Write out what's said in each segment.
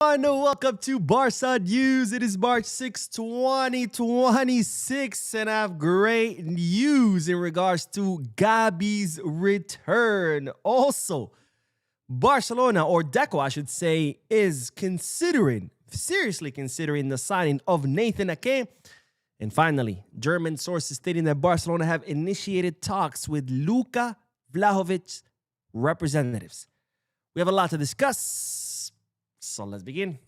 And welcome to Barca News. It is March 6, 2026, and I have great news in regards to Gavi's return. Also, Barcelona, or Deco, I should say, is seriously considering the signing of Nathan Ake. And finally, German sources stating that Barcelona have initiated talks with Luka Vuskovic representatives. We have a lot to discuss. So let's begin.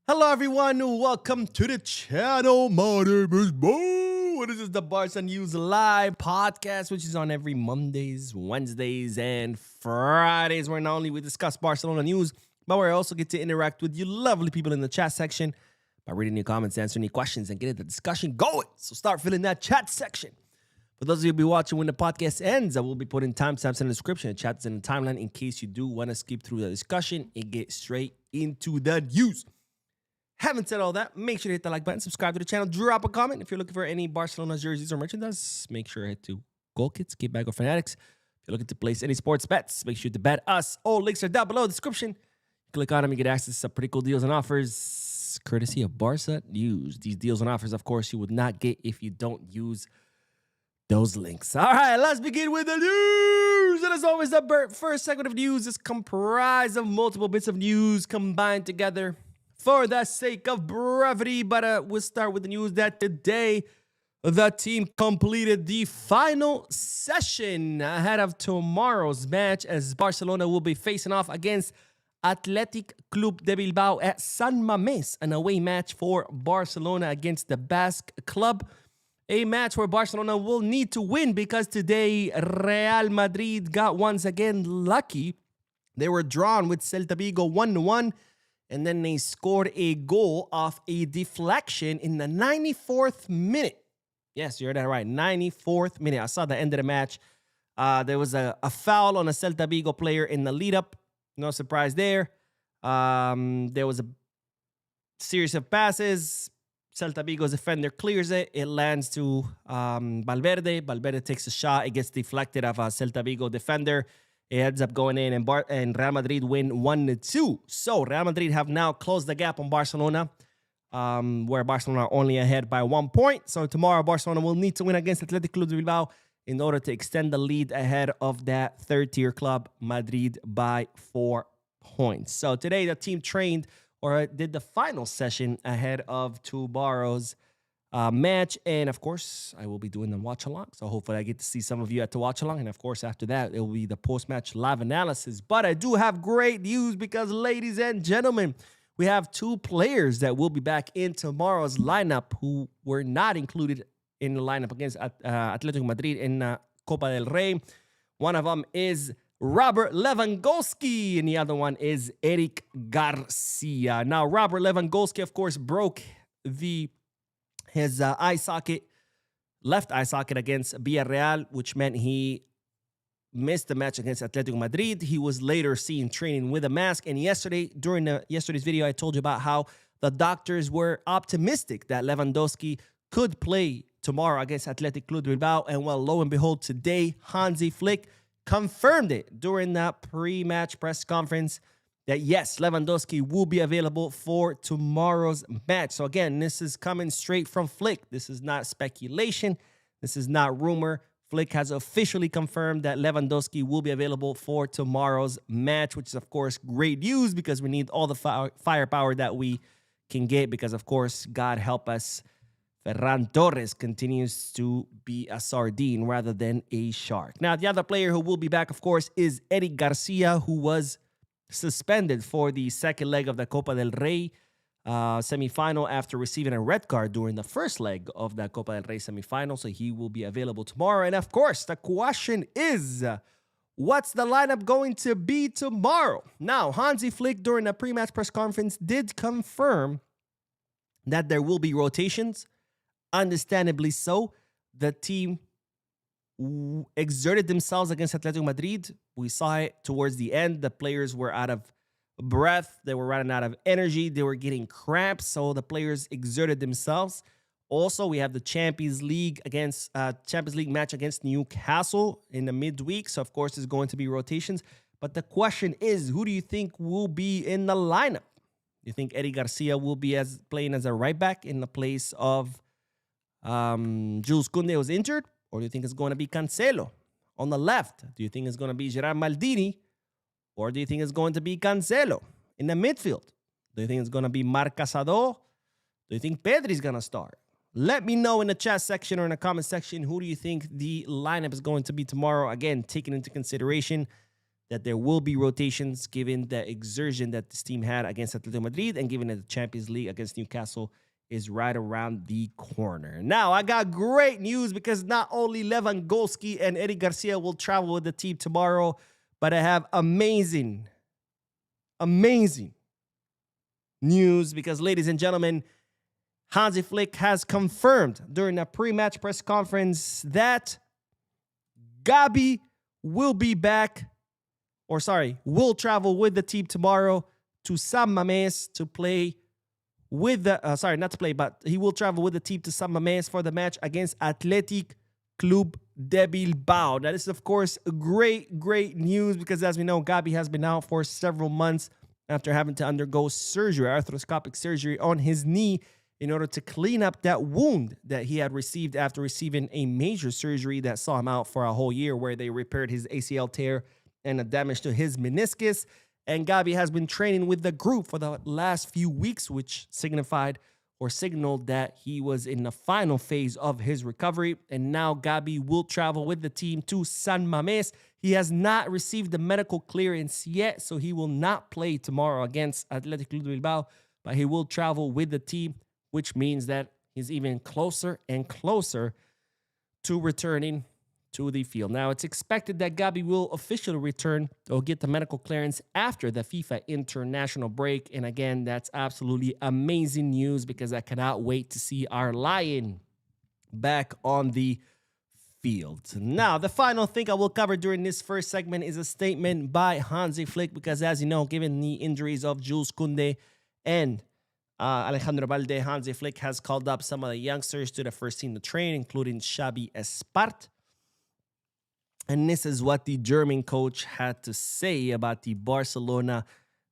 Hello everyone, welcome to the channel. My name is Bo. This is the Barca News Live podcast, which is on every Mondays, Wednesdays, and Fridays, where not only we discuss Barcelona news, but we also get to interact with you lovely people in the chat section by reading your comments, answering any questions, and getting the discussion going. So start filling that chat section. For those of you who will be watching when the podcast ends, I will be putting timestamps in the description, chats in the timeline, in case you do want to skip through the discussion and get straight into the news. Having said all that, make sure to hit the like button, subscribe to the channel, drop a comment. If you're looking for any Barcelona jerseys or merchandise, make sure to head to Goal Kits, Get Back, or Fanatics. If you're looking to place any sports bets, make sure to bet us. All links are down below in the description. Click on them, you get access to some pretty cool deals and offers, courtesy of Barca News. These deals and offers, of course, you would not get if you don't use those links. All right, let's begin with the news. And as always, the first segment of news is comprised of multiple bits of news combined together for the sake of brevity, but we'll start with the news that today the team completed the final session ahead of tomorrow's match, as Barcelona will be facing off against Athletic Club de Bilbao at San Mamés, an away match for Barcelona against the Basque club. A match where Barcelona will need to win because today Real Madrid got once again lucky. They were drawn with Celta Vigo 1-1. And then they scored a goal off a deflection in the 94th minute. Yes, you heard that right, 94th minute. I saw the end of the match. There was a foul on a Celta Vigo player in the lead-up. No surprise there. There was a series of passes. Celta Vigo's defender clears it. It lands to Valverde. Valverde takes a shot. It gets deflected off a Celta Vigo defender. It ends up going in, and Real Madrid win 1-2. So Real Madrid have now closed the gap on Barcelona, where Barcelona are only ahead by 1 point. So tomorrow, Barcelona will need to win against Athletic Club de Bilbao in order to extend the lead ahead of that third-tier club, Madrid, by 4 points. So today, the team trained or did the final session ahead of tomorrow's match, and of course I will be doing the watch along, so hopefully I get to see some of you at the watch along, and of course after that it will be the post-match live analysis. But I do have great news because, ladies and gentlemen, we have 2 players that will be back in tomorrow's lineup who were not included in the lineup against Atletico Madrid in Copa del Rey. One of them is Robert Lewandowski, and the other one is Eric Garcia. Now, Robert Lewandowski, of course, broke his left eye socket against Villarreal, which meant he missed the match against Atletico Madrid. He was later seen training with a mask. And during yesterday's video, I told you about how the doctors were optimistic that Lewandowski could play tomorrow against Athletic Club de Bilbao. And well, lo and behold, today, Hansi Flick confirmed it during that pre-match press conference that yes, Lewandowski will be available for tomorrow's match. So again, this is coming straight from Flick. This is not speculation. This is not rumor. Flick has officially confirmed that Lewandowski will be available for tomorrow's match, which is, of course, great news because we need all the firepower that we can get because, of course, God help us, Ferran Torres continues to be a sardine rather than a shark. Now, the other player who will be back, of course, is Eric Garcia, who was suspended for the second leg of the Copa del Rey semifinal after receiving a red card during the first leg of the Copa del Rey semifinal. So he will be available tomorrow. And of course, the question is, what's the lineup going to be tomorrow? Now, Hansi Flick, during the pre-match press conference, did confirm that there will be rotations. Understandably so. The team exerted themselves against Atletico Madrid. We saw it towards the end. The players were out of breath. They were running out of energy. They were getting cramps. So the players exerted themselves. Also, we have the Champions League match against Newcastle in the midweek. So of course, there's going to be rotations. But the question is, who do you think will be in the lineup? You think Eddie Garcia will be playing as a right back in the place of Jules Koundé, was injured? Or do you think it's going to be Cancelo on the left? Do you think it's going to be Gerard Maldini? Or do you think it's going to be Cancelo in the midfield? Do you think it's going to be Marc Casado? Do you think Pedri's going to start? Let me know in the chat section or in the comment section, who do you think the lineup is going to be tomorrow? Again, taking into consideration that there will be rotations given the exertion that this team had against Atletico Madrid and given that the Champions League against Newcastle is right around the corner. Now, I got great news because not only Lewandowski and Eddie Garcia will travel with the team tomorrow, but I have amazing news because, ladies and gentlemen, Hansi Flick has confirmed during a pre-match press conference that Gavi will travel with the team tomorrow to San Mamés to play with he will travel with the team to San Mamés for the match against Athletic Club de Bilbao. Now, this is, of course, great news because, as we know, Gavi has been out for several months after having to undergo arthroscopic surgery on his knee in order to clean up that wound that he had received after receiving a major surgery that saw him out for a whole year, where they repaired his ACL tear and a damage to his meniscus. And Gavi has been training with the group for the last few weeks, which signaled that he was in the final phase of his recovery. And now Gavi will travel with the team to San Mamés. He has not received the medical clearance yet, so he will not play tomorrow against Athletic Club de Bilbao, but he will travel with the team, which means that he's even closer and closer to returning to the field. Now, it's expected that Gavi will officially return or get the medical clearance after the FIFA international break. And again, that's absolutely amazing news because I cannot wait to see our Lion back on the field. Now, the final thing I will cover during this first segment is a statement by Hansi Flick because, as you know, given the injuries of Jules Koundé and Alejandro Balde, Hansi Flick has called up some of the youngsters to the first team to train, including Xavi Espart. And this is what the German coach had to say about the Barcelona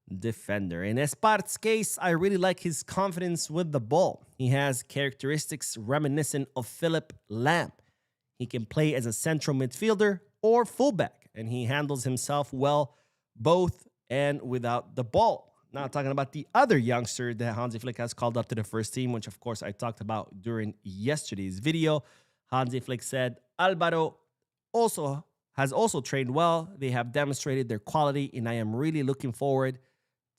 defender. In Espart's case, I really like his confidence with the ball. He has characteristics reminiscent of Philipp Lahm. He can play as a central midfielder or fullback, and he handles himself well both and without the ball. Now, talking about the other youngster that Hansi Flick has called up to the first team, which, of course, I talked about during yesterday's video. Hansi Flick said, Alvaro has also trained well. They have demonstrated their quality, and I am really looking forward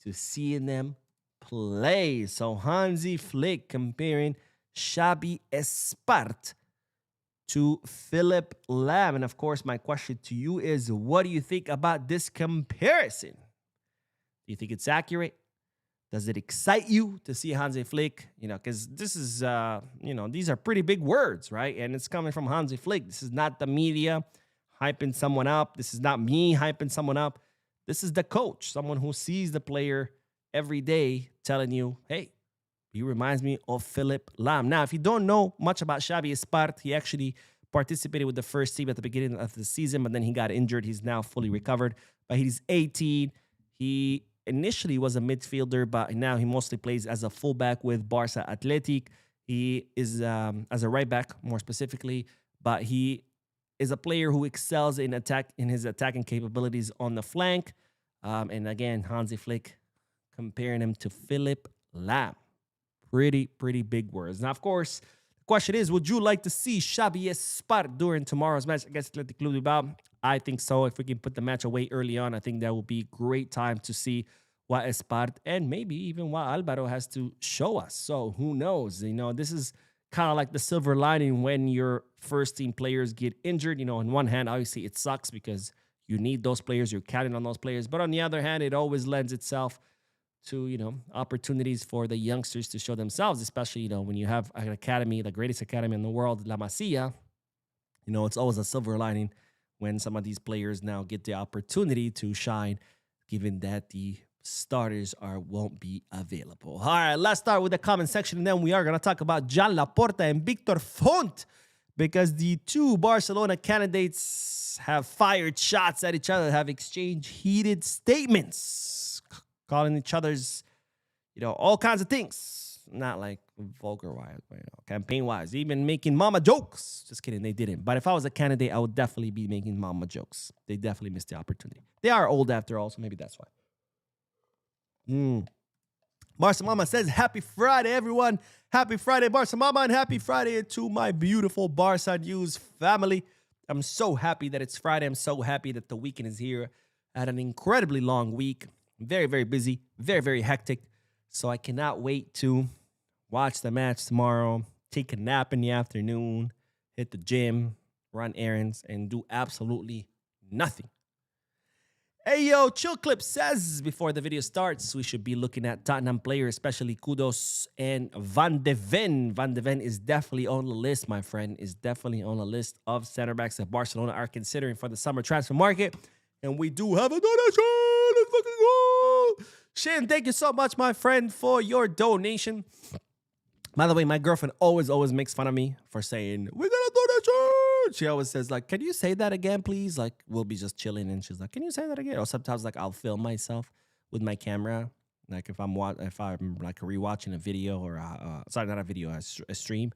to seeing them play. So Hansi Flick comparing Xavi Espart to Philipp Lahm. And of course, my question to you is, what do you think about this comparison? Do you think it's accurate? Does it excite you to see Hansi Flick? Because this is, these are pretty big words, right? And it's coming from Hansi Flick. This is not the media hyping someone up. This is not me hyping someone up. This is the coach, someone who sees the player every day telling you, hey, he reminds me of Philipp Lahm. Now, if you don't know much about Xavi Espart, he actually participated with the first team at the beginning of the season, but then he got injured. He's now fully recovered, but he's 18. He initially was a midfielder, but now he mostly plays as a fullback with Barca Athletic. He is as a right back, more specifically, but he is a player who excels in his attacking capabilities on the flank. And again, Hansi Flick comparing him to Philipp Lahm. Pretty big words. Now, of course, the question is, would you like to see Xavi Espart during tomorrow's match against Athletic Club de Bilbao? I think so. If we can put the match away early on, I think that will be a great time to see what Espart and maybe even what Alvaro has to show us. So who knows? This is kind of like the silver lining when your first team players get injured. On one hand, obviously it sucks because you need those players, you're counting on those players. But on the other hand, it always lends itself to, opportunities for the youngsters to show themselves, especially, when you have an academy, the greatest academy in the world, La Masia. It's always a silver lining when some of these players now get the opportunity to shine, given that the starters won't be available. All right, let's start with the comment section, and then we are going to talk about Jan Laporta and Victor Font, because the two Barcelona candidates have fired shots at each other, have exchanged heated statements, calling each other's, all kinds of things. Not like vulgar-wise, campaign-wise, even making mama jokes. Just kidding, they didn't. But if I was a candidate, I would definitely be making mama jokes. They definitely missed the opportunity. They are old after all, so maybe that's why. Barca Mama says, happy Friday, everyone. Happy Friday, Barca Mama, and happy Friday to my beautiful Barca News family. I'm so happy that it's Friday. I'm so happy that the weekend is here. I had an incredibly long week. Very, very busy. Very, very hectic. So I cannot wait to watch the match tomorrow, take a nap in the afternoon, hit the gym, run errands, and do absolutely nothing. Hey, yo, Chill Clip says, before the video starts, we should be looking at Tottenham players, especially Kudos and Van de Ven. Van de Ven is definitely on the list, my friend, is definitely on the list of center backs that Barcelona are considering for the summer transfer market. And we do have a donation. Let's fucking go. Shin, thank you so much, my friend, for your donation. By the way, my girlfriend always makes fun of me for saying, we got a donation. She always says, like, can you say that again, please? Like, we'll be just chilling, and she's like, can you say that again? Or sometimes, like, I'll film myself with my camera. Like, if I'm like rewatching a video or, sorry, not a video, a stream,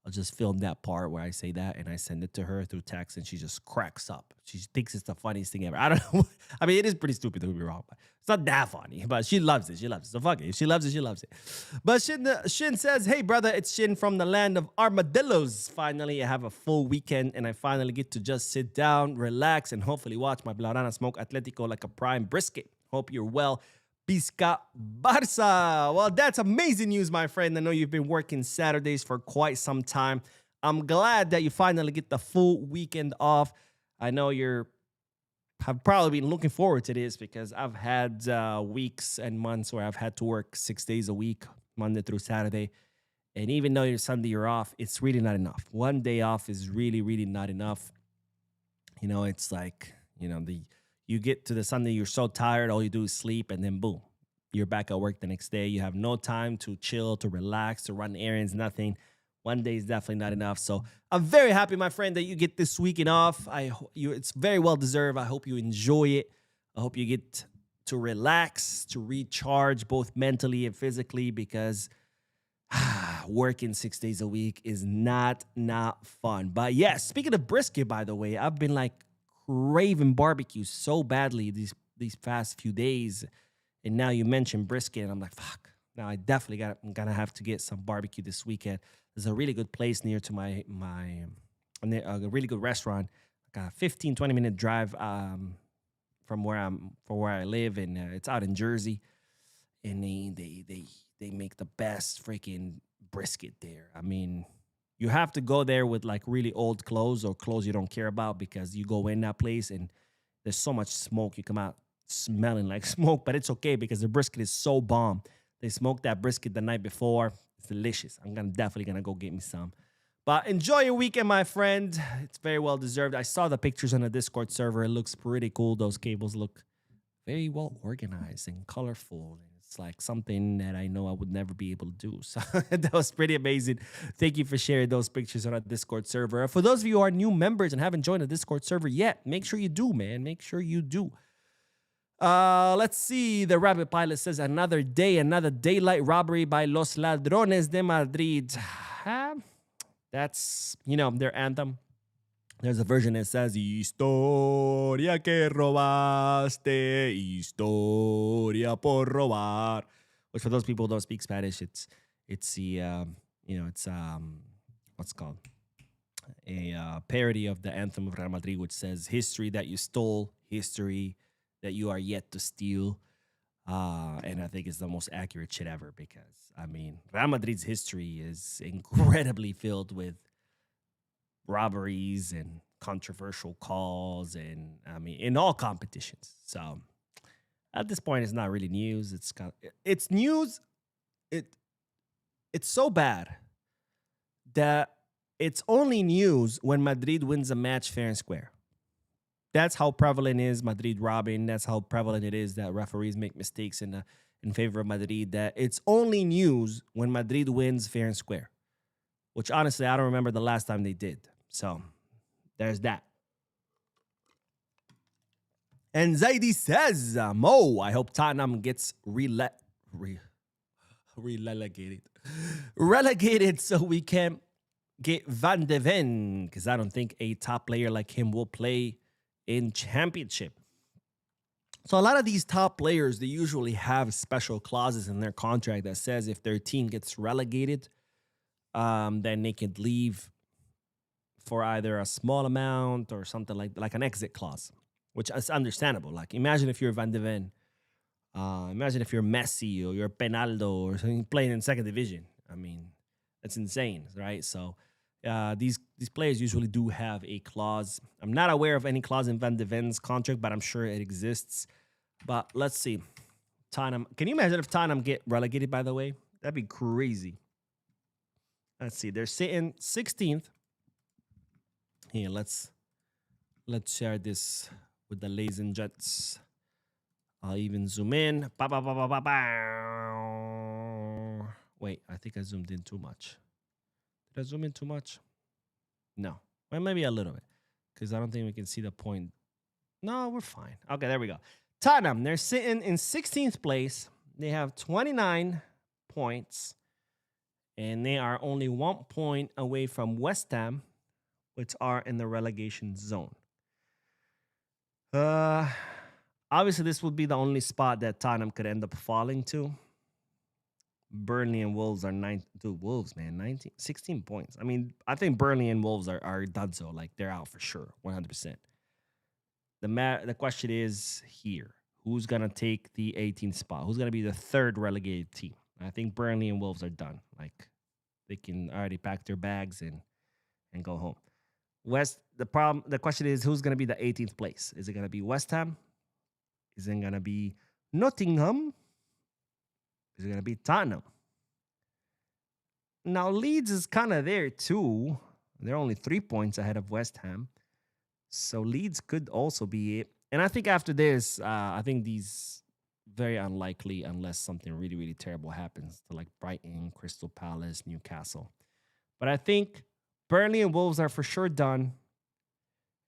I'll just film that part where I say that, and I send it to her through text, and she just cracks up. She thinks it's the funniest thing ever. I don't know. I mean, it is pretty stupid, don't get me wrong, but it's not that funny. But she loves it. She loves it. So fuck it. If she loves it, she loves it. But Shin says, hey, brother, it's Shin from the land of armadillos. Finally, I have a full weekend, and I finally get to just sit down, relax, and hopefully watch my Blaugrana smoke Atletico like a prime brisket. Hope you're well. Pisca Barca. Well, that's amazing news, my friend. I know you've been working Saturdays for quite some time. I'm glad that you finally get the full weekend off. I know have probably been looking forward to this, because I've had weeks and months where I've had to work 6 days a week, Monday through Saturday. And even though Sunday you're off, it's really not enough. One day off is really, really not enough. It's like, you get to the Sunday, you're so tired, all you do is sleep, and then boom, you're back at work the next day. You have no time to chill, to relax, to run errands, nothing. One day is definitely not enough. So I'm very happy, my friend, that you get this weekend off. It's very well deserved. I hope you enjoy it. I hope you get to relax, to recharge both mentally and physically, because working 6 days a week is not fun. But yes, speaking of brisket, by the way, I've been like craving barbecue so badly these past few days, and now you mentioned brisket, and I'm like, fuck. Now I definitely I'm gonna have to get some barbecue this weekend. There's a really good place near to a really good restaurant, like a 15-20 minute drive from where I live, and it's out in Jersey, and they make the best freaking brisket there. I mean, you have to go there with like really old clothes or clothes you don't care about, because you go in that place and there's so much smoke. You come out smelling like smoke, but it's okay because the brisket is so bomb. They smoked that brisket the night before. It's delicious. I'm definitely going to go get me some. But enjoy your weekend, my friend. It's very well deserved. I saw the pictures on the Discord server. It looks pretty cool. Those cables look very well organized and colorful. It's like something that I know I would never be able to do. So that was pretty amazing. Thank you for sharing those pictures on our Discord server. For those of you who are new members and haven't joined the Discord server yet, make sure you do, man. Make sure you do. Let's see. The Rabbit Pilot says, another day, another daylight robbery by Los Ladrones de Madrid. That's, their anthem. There's a version that says, Historia que robaste, historia por robar. Which for those people who don't speak Spanish, it's the, what's it called? A parody of the anthem of Real Madrid, which says, history that you stole, history that you are yet to steal. And I think it's the most accurate shit ever, because, I mean, Real Madrid's history is incredibly filled with robberies and controversial calls, and, I mean, in all competitions. So, at this point, it's not really news. It's news. It's so bad that it's only news when Madrid wins a match fair and square. That's how prevalent is Madrid robbing. That's how prevalent it is that referees make mistakes in favor of Madrid. That it's only news when Madrid wins fair and square, which honestly, I don't remember the last time they did. So there's that. And Zaidi says, Mo, I hope Tottenham gets relegated so we can get Van de Ven, because I don't think a top player like him will play in championship. So a lot of these top players, they usually have special clauses in their contract that says if their team gets relegated, then they could leave for either a small amount or something like an exit clause, which is understandable. Like, imagine if you're Van de Ven, imagine if you're Messi or you're Penaldo or something playing in second division. I mean, that's insane, right? So these players usually do have a clause. I'm not aware of any clause in Van de Ven's contract, but I'm sure it exists. But let's see. Tottenham. Can you imagine if Tottenham get relegated, by the way? That'd be crazy. Let's see. They're sitting 16th. Here, let's share this with the ladies and gents. I'll even zoom in. Wait, I think I zoomed in too much. Did I zoom in too much? No. Well, maybe a little bit, because I don't think we can see the point. No, we're fine. Okay, there we go. Tottenham, they're sitting in 16th place. They have 29 points, and they are only 1 point away from West Ham, which are in the relegation zone. Obviously, this would be the only spot that Tottenham could end up falling to. Burnley and Wolves are 9. Dude, Wolves, man, 16 points. I mean, I think Burnley and Wolves are done so. Like, they're out for sure, 100%. The question is here. Who's going to take the 18th spot? Who's going to be the third relegated team? I think Burnley and Wolves are done. Like, they can already pack their bags and go home. The question is, who's going to be the 18th place? Is it going to be West Ham? Is it going to be Nottingham? Is it going to be Tottenham? Now, Leeds is kind of there too. They're only 3 points ahead of West Ham. So Leeds could also be it. And I think after this, I think these very unlikely unless something really, really terrible happens to like Brighton, Crystal Palace, Newcastle. But I think Burnley and Wolves are for sure done.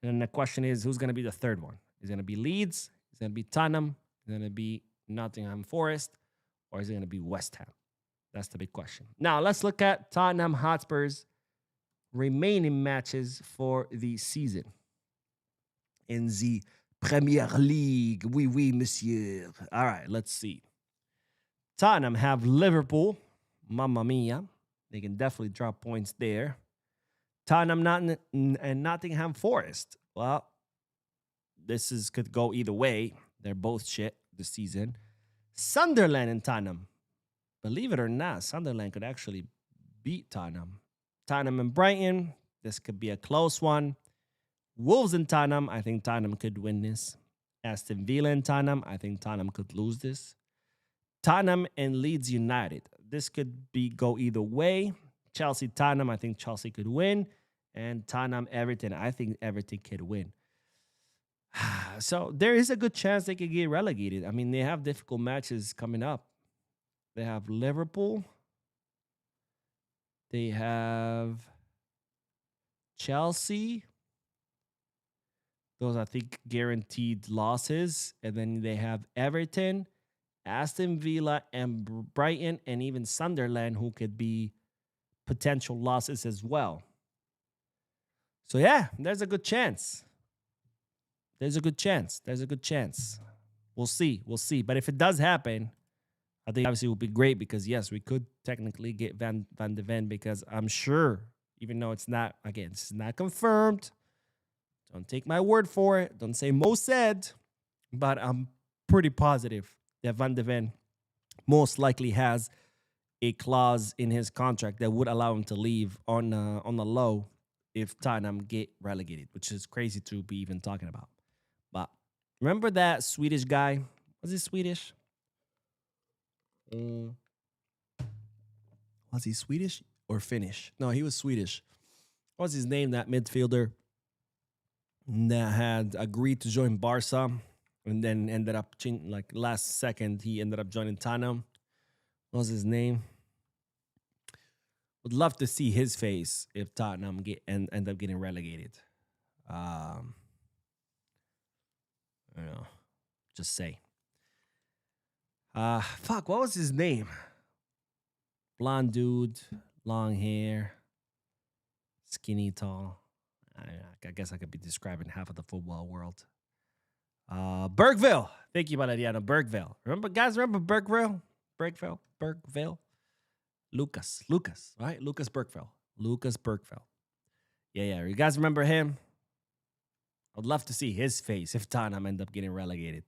And the question is, who's going to be the third one? Is it going to be Leeds? Is it going to be Tottenham? Is it going to be Nottingham Forest? Or is it going to be West Ham? That's the big question. Now, let's look at Tottenham Hotspur's remaining matches for the season in the Premier League. Oui, oui, monsieur. All right, let's see. Tottenham have Liverpool. Mamma mia. They can definitely drop points there. Tottenham and Nottingham Forest. Well, could go either way. They're both shit this season. Sunderland and Tottenham. Believe it or not, Sunderland could actually beat Tottenham. Tottenham and Brighton. This could be a close one. Wolves and Tottenham. I think Tottenham could win this. Aston Villa and Tottenham. I think Tottenham could lose this. Tottenham and Leeds United. This could go either way. Chelsea, Tottenham. I think Chelsea could win. And Tottenham, Everton. I think Everton could win. So there is a good chance they could get relegated. I mean, they have difficult matches coming up. They have Liverpool. They have Chelsea. Those, I think, guaranteed losses. And then they have Everton, Aston Villa, and Brighton, and even Sunderland, who could be potential losses as well. So, yeah, there's a good chance. There's a good chance. We'll see. But if it does happen, I think obviously it would be great because, yes, we could technically get Van de Ven because I'm sure, even though it's not confirmed, don't take my word for it. Don't say Mo said, but I'm pretty positive that Van de Ven most likely has a clause in his contract that would allow him to leave on the low if Tottenham get relegated, which is crazy to be even talking about. But remember that Swedish guy? Was he Swedish? Was he Swedish or Finnish? No, he was Swedish. what's his name? That midfielder that had agreed to join Barca and then ended up like last second he ended up joining Tottenham. What's his name? Would love to see his face if Tottenham end up getting relegated. You know, just say. Fuck, what was his name? Blonde dude, long hair, skinny, tall. I guess I could be describing half of the football world. Bergville. Thank you, Valeriano. Bergville. Remember Bergville? Bergville. Lucas, right? Lucas Bergville. Yeah. You guys remember him? I'd love to see his face if Tottenham end up getting relegated.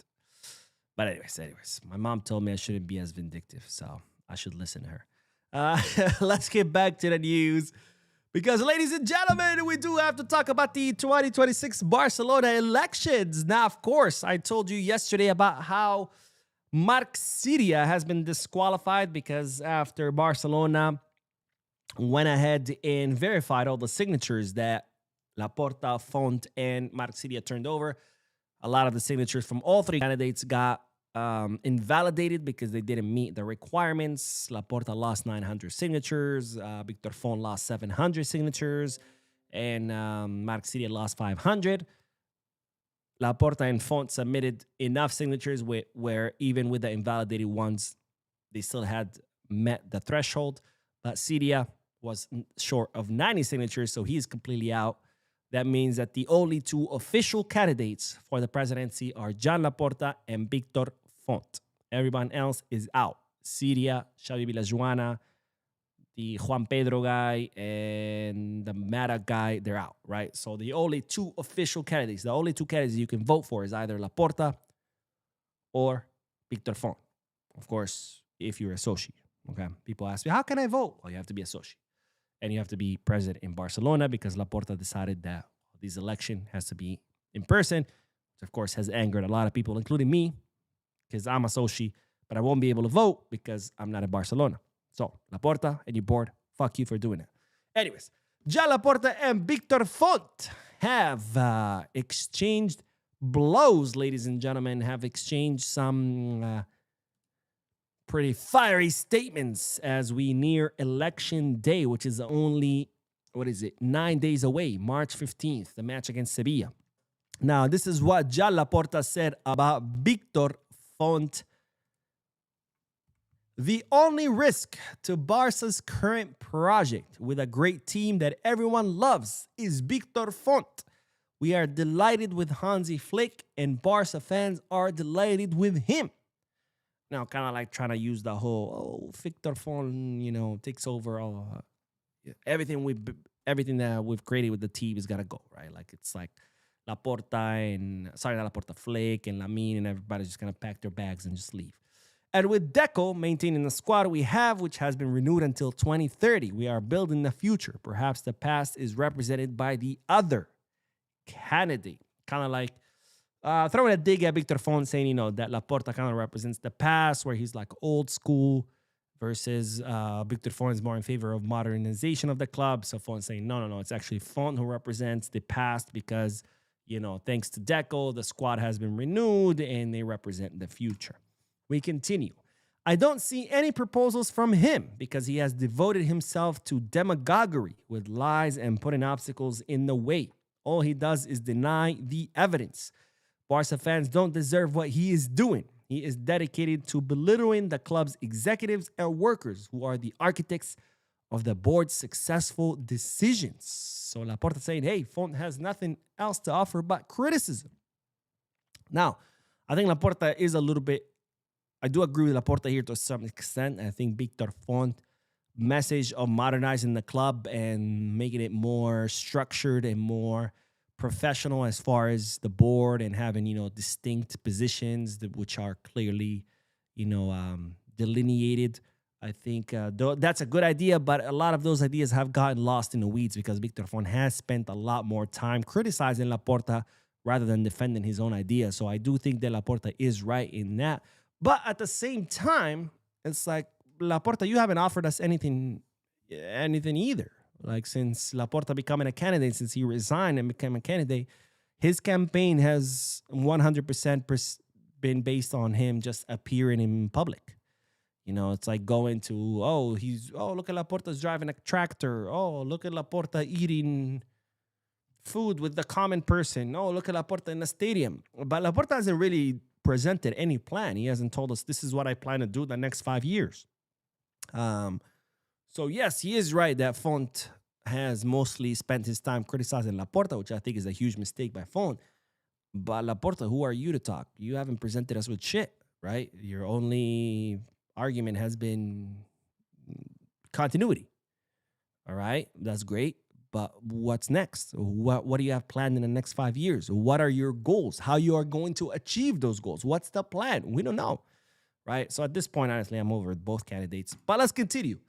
But anyways, my mom told me I shouldn't be as vindictive, so I should listen to her. Let's get back to the news. Because, ladies and gentlemen, we do have to talk about the 2026 Barcelona elections. Now, of course, I told you yesterday about how Marc Siria has been disqualified because after Barcelona went ahead and verified all the signatures that Laporta, Font, and Marc Siria turned over, a lot of the signatures from all three candidates got invalidated because they didn't meet the requirements. Laporta lost 900 signatures. Victor Font lost 700 signatures. And Marc Siria lost 500. Laporta and Font submitted enough signatures where even with the invalidated ones, they still had met the threshold. But Siria was short of 90 signatures, so he's completely out. That means that the only two official candidates for the presidency are Joan Laporta and Victor Font. Everyone else is out. Siria, Xavi Villajuana, the Juan Pedro guy, and the Mata guy, they're out, right? So the only two official candidates, the only two candidates you can vote for is either Laporta or Victor Font. Of course, if you're a soci, okay? People ask me, how can I vote? Well, you have to be a soci. And you have to be present in Barcelona because Laporta decided that this election has to be in person, which of course has angered a lot of people, including me, because I'm a soci, but I won't be able to vote because I'm not in Barcelona. So, Laporta and your board, fuck you for doing it. Anyways, Joan Laporta and Victor Font have exchanged blows, ladies and gentlemen, have exchanged some pretty fiery statements as we near election day, which is only, 9 days away, March 15th, the match against Sevilla. Now, this is what Joan Laporta said about Victor Font. The only risk to Barca's current project with a great team that everyone loves is Victor Font. We are delighted with Hansi Flick, and Barca fans are delighted with him. Now, kind of like trying to use the whole, Victor Font, takes over all everything that we've created with the team is gotta go, right? Like it's like Laporta not Laporta, Flick and Lamine and everybody's just gonna pack their bags and just leave. And with Deco maintaining the squad we have, which has been renewed until 2030, we are building the future. Perhaps the past is represented by the other candidate. Kind of like throwing a dig at Victor Font, saying, that Laporta kind of represents the past, where he's like old school, versus Victor Font is more in favor of modernization of the club. So Font saying, no, it's actually Font who represents the past because, thanks to Deco, the squad has been renewed and they represent the future. We continue. I don't see any proposals from him because he has devoted himself to demagoguery with lies and putting obstacles in the way. All he does is deny the evidence. Barca fans don't deserve what he is doing. He is dedicated to belittling the club's executives and workers who are the architects of the board's successful decisions. So Laporta saying, hey, Font has nothing else to offer but criticism. Now, I think Laporta is a little bit, I do agree with Laporta here to some extent. I think Victor Font message of modernizing the club and making it more structured and more professional as far as the board and having, distinct positions which are clearly, delineated. I think that's a good idea, but a lot of those ideas have gotten lost in the weeds because Victor Font has spent a lot more time criticizing Laporta rather than defending his own ideas. So I do think that Laporta is right in that. But at the same time, it's like, Laporta, you haven't offered us anything either. Like since Laporta becoming a candidate, since he resigned and became a candidate, his campaign has 100% been based on him just appearing in public. You know, it's like going to, look at Laporta's driving a tractor. Oh, look at Laporta eating food with the common person. Oh, look at Laporta in the stadium. But Laporta hasn't really presented any plan. He hasn't told us this is what I plan to do the next 5 years. So yes, he is right that Font has mostly spent his time criticizing Laporta, which I think is a huge mistake by Font. But Laporta, who are you to talk? You haven't presented us with shit, right? Your only argument has been continuity. All right, that's great. But what's next? What do you have planned in the next 5 years? What are your goals? How you are going to achieve those goals? What's the plan? We don't know, right? So at this point, honestly, I'm over both candidates. But let's continue.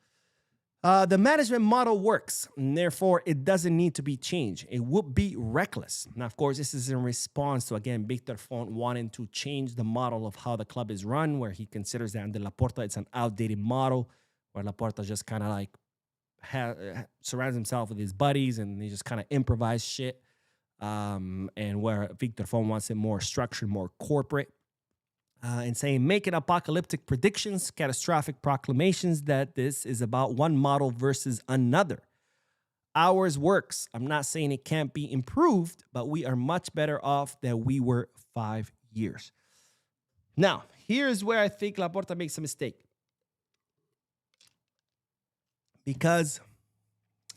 The management model works, and therefore it doesn't need to be changed. It would be reckless. Now, of course, this is in response to, again, Victor Font wanting to change the model of how the club is run, where he considers that under Laporta it's an outdated model, where Laporta just kind of like surrounds himself with his buddies and they just kind of improvise shit. And where Victor Font wants it more structured, more corporate. And saying, making apocalyptic predictions, catastrophic proclamations that this is about one model versus another. Ours works. I'm not saying it can't be improved, but we are much better off than we were 5 years. Now, here's where I think Laporta makes a mistake. Because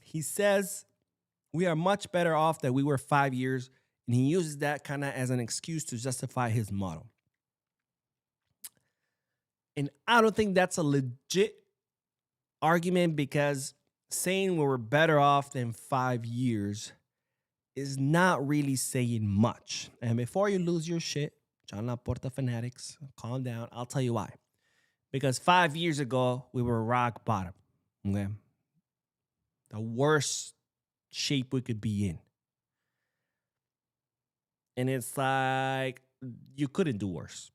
he says we are much better off than we were 5 years, and he uses that kind of as an excuse to justify his model. And I don't think that's a legit argument, because saying we were better off than 5 years is not really saying much. And before you lose your shit, John Laporta fanatics, calm down. I'll tell you why. Because 5 years ago, we were rock bottom. Okay? The worst shape we could be in. And it's like, you couldn't do worse.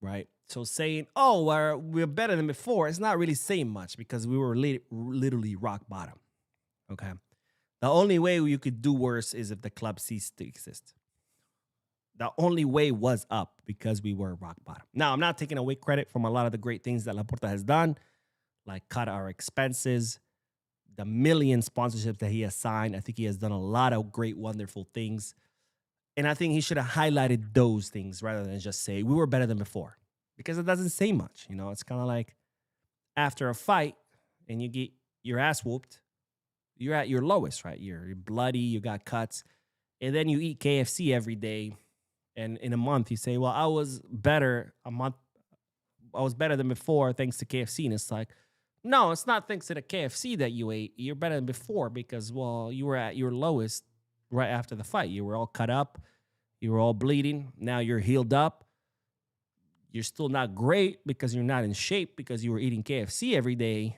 Right? So saying, we're better than before, it's not really saying much, because we were literally rock bottom. Okay? The only way you could do worse is if the club ceased to exist. The only way was up, because we were rock bottom. Now, I'm not taking away credit from a lot of the great things that Laporta has done, like cut our expenses, the million sponsorships that he has signed. I think he has done a lot of great, wonderful things. And I think he should have highlighted those things rather than just say, we were better than before. Because it doesn't say much. You know, it's kind of like after a fight and you get your ass whooped, you're at your lowest, right? You're bloody, you got cuts. And then you eat KFC every day. And in a month, you say, well, I was better than before thanks to KFC. And it's like, no, it's not thanks to the KFC that you ate. You're better than before because, well, you were at your lowest right after the fight. You were all cut up. You were all bleeding. Now you're healed up. You're still not great because you're not in shape because you were eating KFC every day.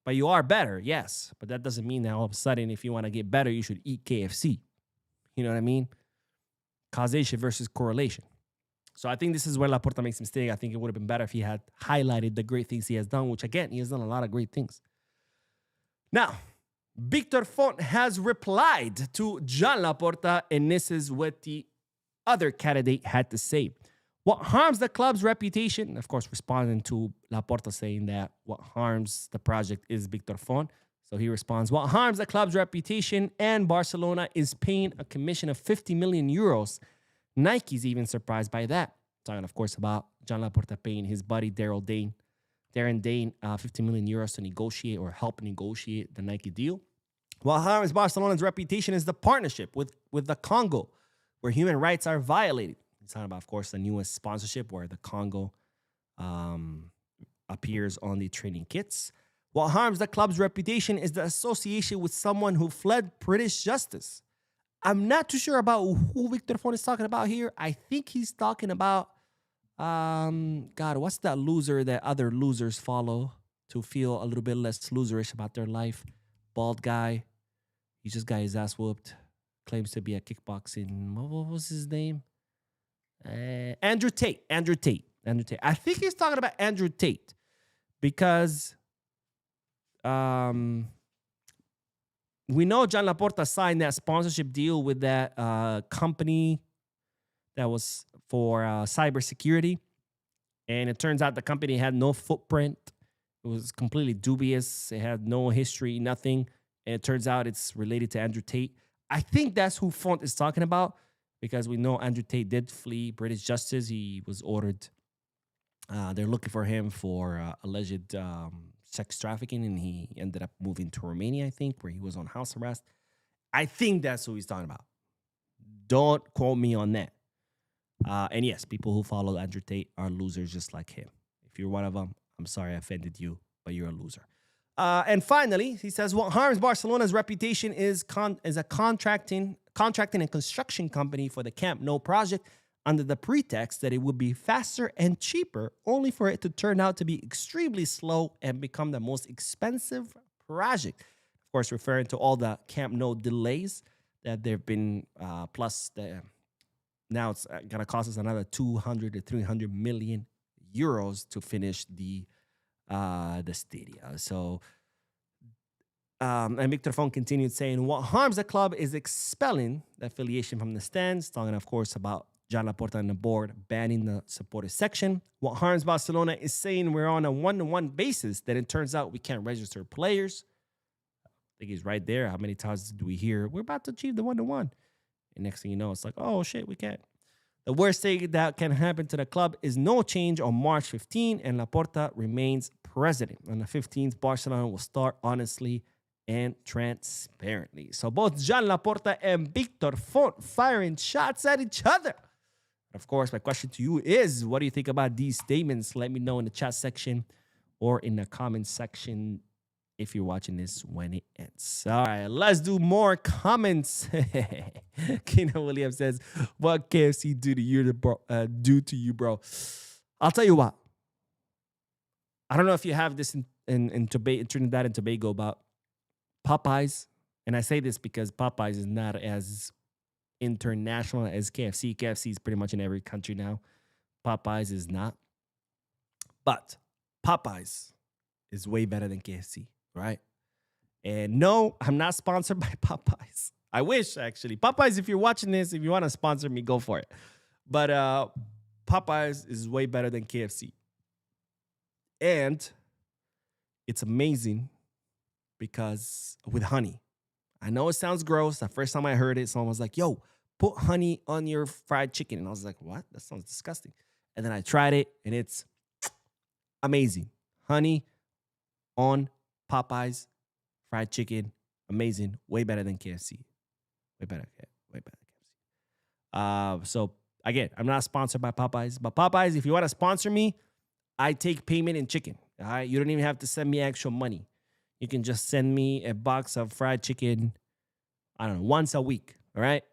But you are better, yes. But that doesn't mean that all of a sudden, if you want to get better, you should eat KFC. You know what I mean? Causation versus correlation. So I think this is where Laporta makes a mistake. I think it would have been better if he had highlighted the great things he has done, which, again, he has done a lot of great things. Now, Victor Font has replied to John Laporta, and this is what the other candidate had to say. What harms the club's reputation? Of course, responding to Laporta saying that what harms the project is Victor Font. So he responds, what harms the club's reputation and Barcelona is paying a commission of 50 million euros. Nike's even surprised by that. Talking, of course, about John Laporta paying his buddy Darren Dane 50 million euros to negotiate or help negotiate the Nike deal. What harms Barcelona's reputation is the partnership with the Congo, where human rights are violated. It's talking about, of course, the newest sponsorship where the Congo appears on the training kits. What harms the club's reputation is the association with someone who fled British justice. I'm not too sure about who Victor Font is talking about here. I think he's talking about, what's that loser that other losers follow to feel a little bit less loserish about their life? Bald guy. He just got his ass whooped. Claims to be a kickboxing. What was his name? Andrew Tate. I think he's talking about Andrew Tate because we know John Laporta signed that sponsorship deal with that company that was for cybersecurity. And it turns out the company had no footprint. It was completely dubious. It had no history, nothing. And it turns out it's related to Andrew Tate. I think that's who Font is talking about, because we know Andrew Tate did flee British justice. He was ordered. They're looking for him for alleged sex trafficking, and he ended up moving to Romania, I think, where he was on house arrest. I think that's who he's talking about. Don't quote me on that. And yes, people who follow Andrew Tate are losers just like him. If you're one of them, I'm sorry I offended you, but you're a loser. And finally, he says, what harms Barcelona's reputation is a contracting and construction company for the Camp Nou project under the pretext that it would be faster and cheaper, only for it to turn out to be extremely slow and become the most expensive project. Of course, referring to all the Camp Nou delays that there have been, plus now it's going to cost us another 200 to 300 million euros to finish the stadia. So, and Victor Font continued saying, what harms the club is expelling the affiliation from the stands, talking, of course, about John Laporta and the board banning the supporter section. What harms Barcelona is saying we're on a one-to-one basis, that it turns out we can't register players. I think he's right there. How many times do we hear, we're about to achieve the one-to-one? And next thing you know, it's like, oh, shit, we can't. The worst thing that can happen to the club is no change on March 15, and Laporta remains president. On the 15th, Barcelona will start honestly and transparently. So both John Laporta and Victor Font firing shots at each other. Of course, my question to you is, what do you think about these statements? Let me know in the chat section or in the comment section if you're watching this when it ends. All right, let's do more comments. Keenan Williams says, what KFC do to you, bro? I'll tell you what. I don't know if you have this in Trinidad and Tobago about Popeyes. And I say this because Popeyes is not as international as KFC. KFC is pretty much in every country now. Popeyes is not. But Popeyes is way better than KFC. Right? And no, I'm not sponsored by Popeyes. I wish, actually. Popeyes, if you're watching this, if you want to sponsor me, go for it. But Popeyes is way better than KFC. And it's amazing because with honey. I know it sounds gross. The first time I heard it, someone was like, yo, put honey on your fried chicken. And I was like, what? That sounds disgusting. And then I tried it, and it's amazing. Honey on Popeyes fried chicken, amazing, way better than KFC, way better than KFC. So again, I'm not sponsored by Popeyes, but Popeyes, if you want to sponsor me, I take payment in chicken. All right, you don't even have to send me actual money. You can just send me a box of fried chicken, I don't know, once a week. All right,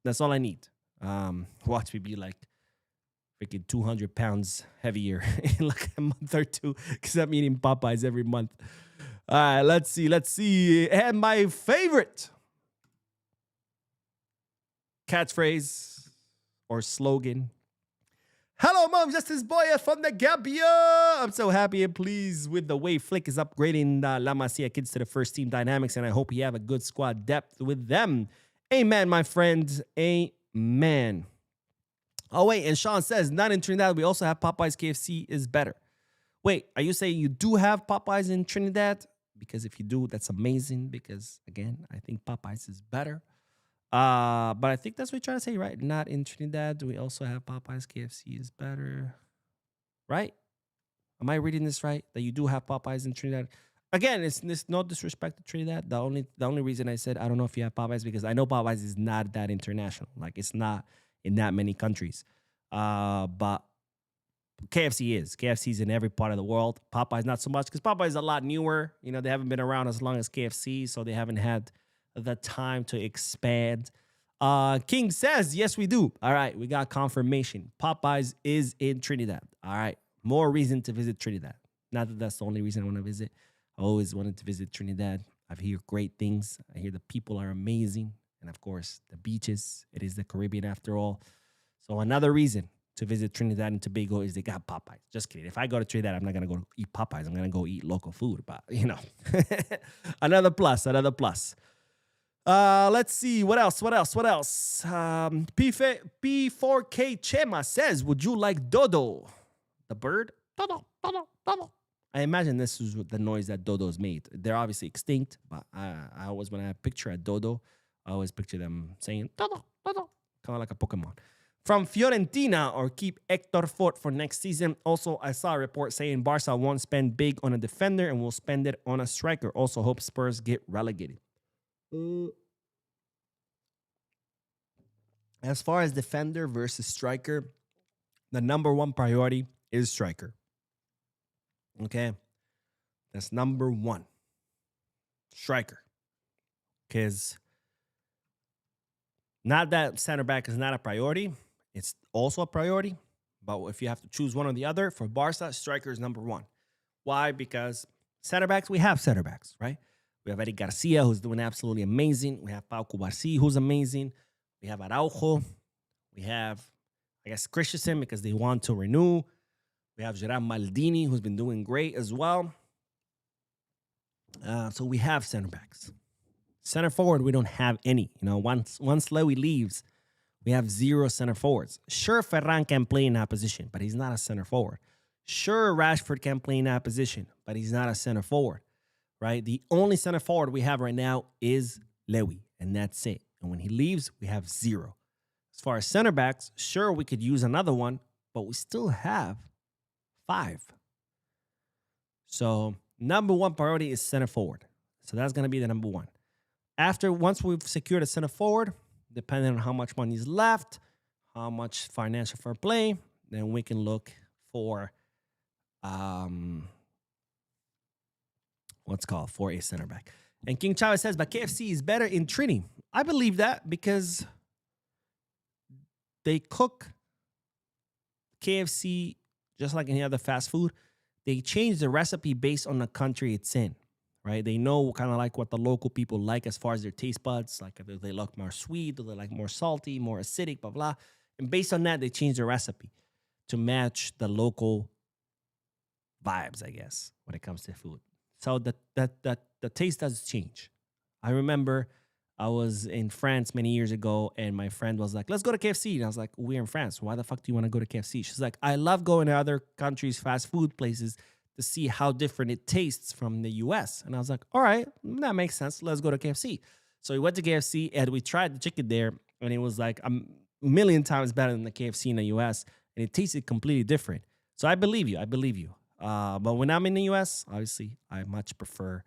that's all I need. Watch me be like freaking 200 pounds heavier in like a month or two because I'm eating Popeyes every month. All right, let's see. And my favorite catchphrase or slogan. Hello, Mom, Justice Boya from the Gambia. I'm so happy and pleased with the way Flick is upgrading La Masia kids to the first team dynamics, and I hope you have a good squad depth with them. Amen, my friends. Amen. Oh, wait, and Sean says, not in Trinidad, we also have Popeyes. KFC is better. Wait, are you saying you do have Popeyes in Trinidad? Because if you do, that's amazing. Because, again, I think Popeyes is better. But I think that's what you're trying to say, right? Not in Trinidad. We also have Popeyes. KFC is better. Right? Am I reading this right? That you do have Popeyes in Trinidad? Again, it's no disrespect to Trinidad. The only reason I said I don't know if you have Popeyes because I know Popeyes is not that international. Like, it's not in that many countries. But KFC is. KFC's in every part of the world. Popeyes not so much because Popeyes is a lot newer. You know, they haven't been around as long as KFC, so they haven't had the time to expand. King says, yes, we do. All right, we got confirmation. Popeyes is in Trinidad. All right, more reason to visit Trinidad. Not that that's the only reason I want to visit. I always wanted to visit Trinidad. I've heard great things. I hear the people are amazing. And, of course, the beaches. It is the Caribbean after all. So another reason to visit Trinidad and Tobago is they got Popeyes. Just kidding. If I go to Trinidad, I'm not going to go eat Popeyes. I'm going to go eat local food. But, you know, another plus. Let's see. What else? P4K Chema says, would you like Dodo? The bird? Dodo, Dodo, Dodo. I imagine this is the noise that dodos made. They're obviously extinct, but I always, when I picture a dodo, I always picture them saying, Dodo, Dodo, kind of like a Pokemon. From Fiorentina, or keep Hector Fort for next season. Also, I saw a report saying Barca won't spend big on a defender and will spend it on a striker. Also, hope Spurs get relegated. As far as defender versus striker, the number one priority is striker. Okay? That's number one. Striker. Because not that center back is not a priority. It's also a priority. But if you have to choose one or the other, for Barca, striker is number one. Why? Because center backs, we have center backs, right? We have Eric Garcia, who's doing absolutely amazing. We have Pau Cubarsí, who's amazing. We have Araujo. We have, I guess, Christensen, because they want to renew. We have Gerard Maldini, who's been doing great as well. So we have center backs. Center forward, we don't have any. You know, once Lewy leaves, we have 0 center forwards. Sure, Ferran can play in that position, but he's not a center forward. Sure, Rashford can play in that position, but he's not a center forward, right? The only center forward we have right now is Lewy, and that's it. And when he leaves, we have 0. As far as center backs, sure, we could use another one, but we still have 5. So number one priority is center forward. So that's going to be the number one. Once we've secured a center forward, depending on how much money is left, how much financial fair play, then we can look for for a center back. And King Chavez says, but KFC is better in Trini. I believe that because they cook KFC just like any other fast food. They change the recipe based on the country it's in, right? They know kind of like what the local people like as far as their taste buds, like if they like more sweet, or they like more salty, more acidic, blah, blah. And based on that, they change the recipe to match the local vibes, I guess, when it comes to food. So the taste does change. I remember I was in France many years ago, and my friend was like, let's go to KFC. And I was like, we're in France. Why the fuck do you want to go to KFC? She's like, I love going to other countries' fast food places to see how different it tastes from the U.S. And I was like, all right, that makes sense. Let's go to KFC. So we went to KFC, and we tried the chicken there, and it was like a million times better than the KFC in the U.S., and it tasted completely different. So I believe you. But when I'm in the U.S., obviously, I much prefer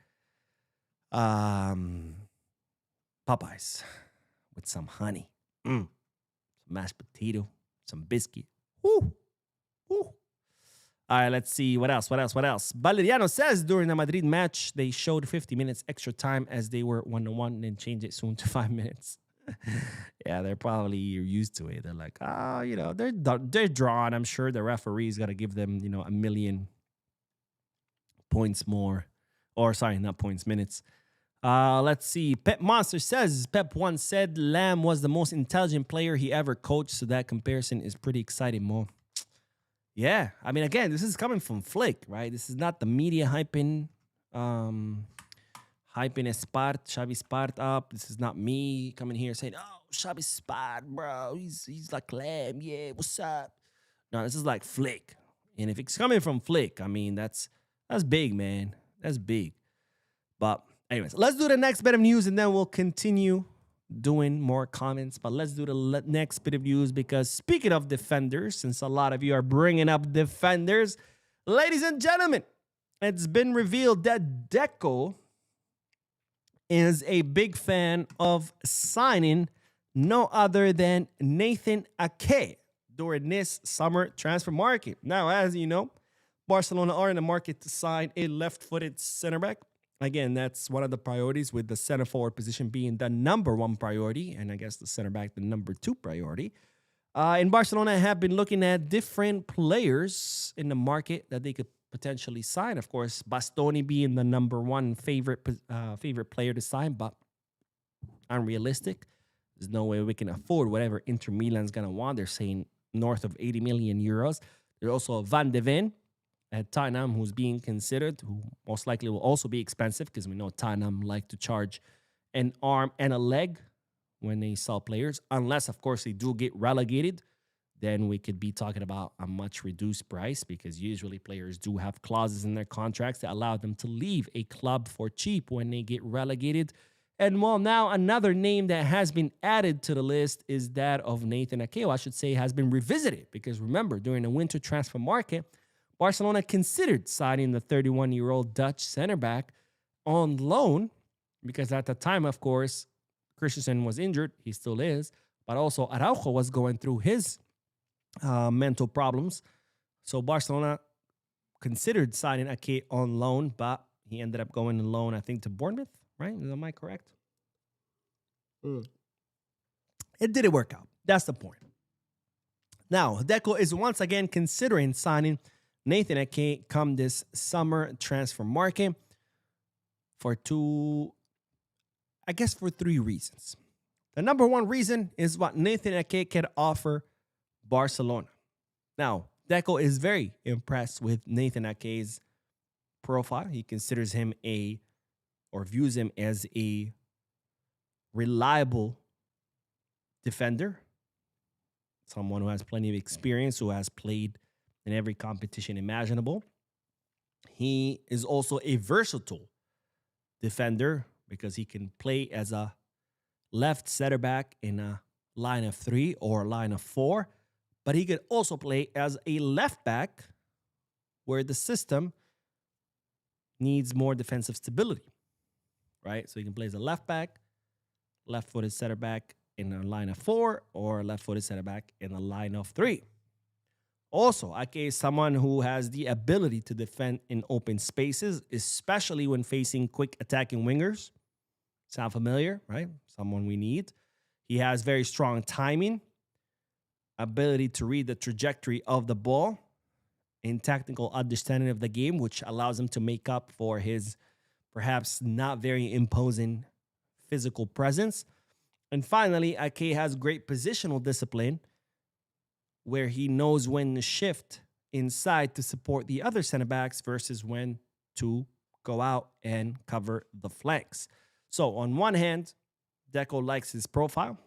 Popeyes with some honey, some mashed potato, some biscuit. Woo. Woo. All right, let's see. What else? Valeriano says during the Madrid match, they showed 50 minutes extra time as they were 1-1 and then changed it soon to 5 minutes. Yeah, they're probably used to it. They're like, they're drawn. I'm sure the referee's got to give them, 1 million points more. Or, sorry, not points, minutes. Let's see. Pep Monster says, Pep once said Lamb was the most intelligent player he ever coached, so that comparison is pretty exciting, Mo. Yeah, I mean, again, this is coming from Flick, right? This is not the media hyping Xavi Spart up. This is not me coming here saying, oh, Xavi Spart, bro, he's like Lamb, yeah, what's up? No, this is like Flick. And if it's coming from Flick, I mean, that's big, man. That's big. But anyways, let's do the next bit of news, and then we'll continue doing more comments. But let's do the next bit of news, because speaking of defenders, since a lot of you are bringing up defenders, ladies and gentlemen, it's been revealed that Deco is a big fan of signing no other than Nathan Ake during this summer transfer market. Now, as you know, Barcelona are in the market to sign a left-footed center back. Again, that's one of the priorities, with the center forward position being the number one priority, and I guess the center back the number 2 priority. And Barcelona have been looking at different players in the market that they could potentially sign. Of course, Bastoni being the number 1 favorite player to sign, but unrealistic. There's no way we can afford whatever Inter Milan's going to want. They're saying north of 80 million euros. There's also Van de Ven at Tottenham, who's being considered, who most likely will also be expensive, because we know Tottenham like to charge an arm and a leg when they sell players, unless, of course, they do get relegated. Then we could be talking about a much reduced price, because usually players do have clauses in their contracts that allow them to leave a club for cheap when they get relegated. And well, now another name that has been added to the list is that of Nathan Ake. I should say has been revisited, because remember, during the winter transfer market, Barcelona considered signing the 31-year-old Dutch center back on loan, because at the time, of course, Christensen was injured. He still is. But also Araujo was going through his mental problems. So Barcelona considered signing Ake on loan, but he ended up going on loan, I think, to Bournemouth, right? Am I correct? It didn't work out. That's the point. Now, Deco is once again considering signing Nathan Ake come this summer transfer market for three reasons. The number one reason is what Nathan Ake can offer Barcelona. Now, Deco is very impressed with Nathan Ake's profile. He considers him views him as a reliable defender, someone who has plenty of experience, who has played in every competition imaginable. He is also a versatile defender, because he can play as a left center back in a line of 3 or a line of 4, but he could also play as a left back where the system needs more defensive stability, right? So he can play as a left back, left-footed center back in a line of 4, or left-footed center back in a line of 3. Also, Ake is someone who has the ability to defend in open spaces, especially when facing quick attacking wingers. Sound familiar, right? Someone we need. He has very strong timing, ability to read the trajectory of the ball, and tactical understanding of the game, which allows him to make up for his perhaps not very imposing physical presence. And finally, Ake has great positional discipline, where he knows when to shift inside to support the other center backs versus when to go out and cover the flanks. So on one hand, Deco likes his profile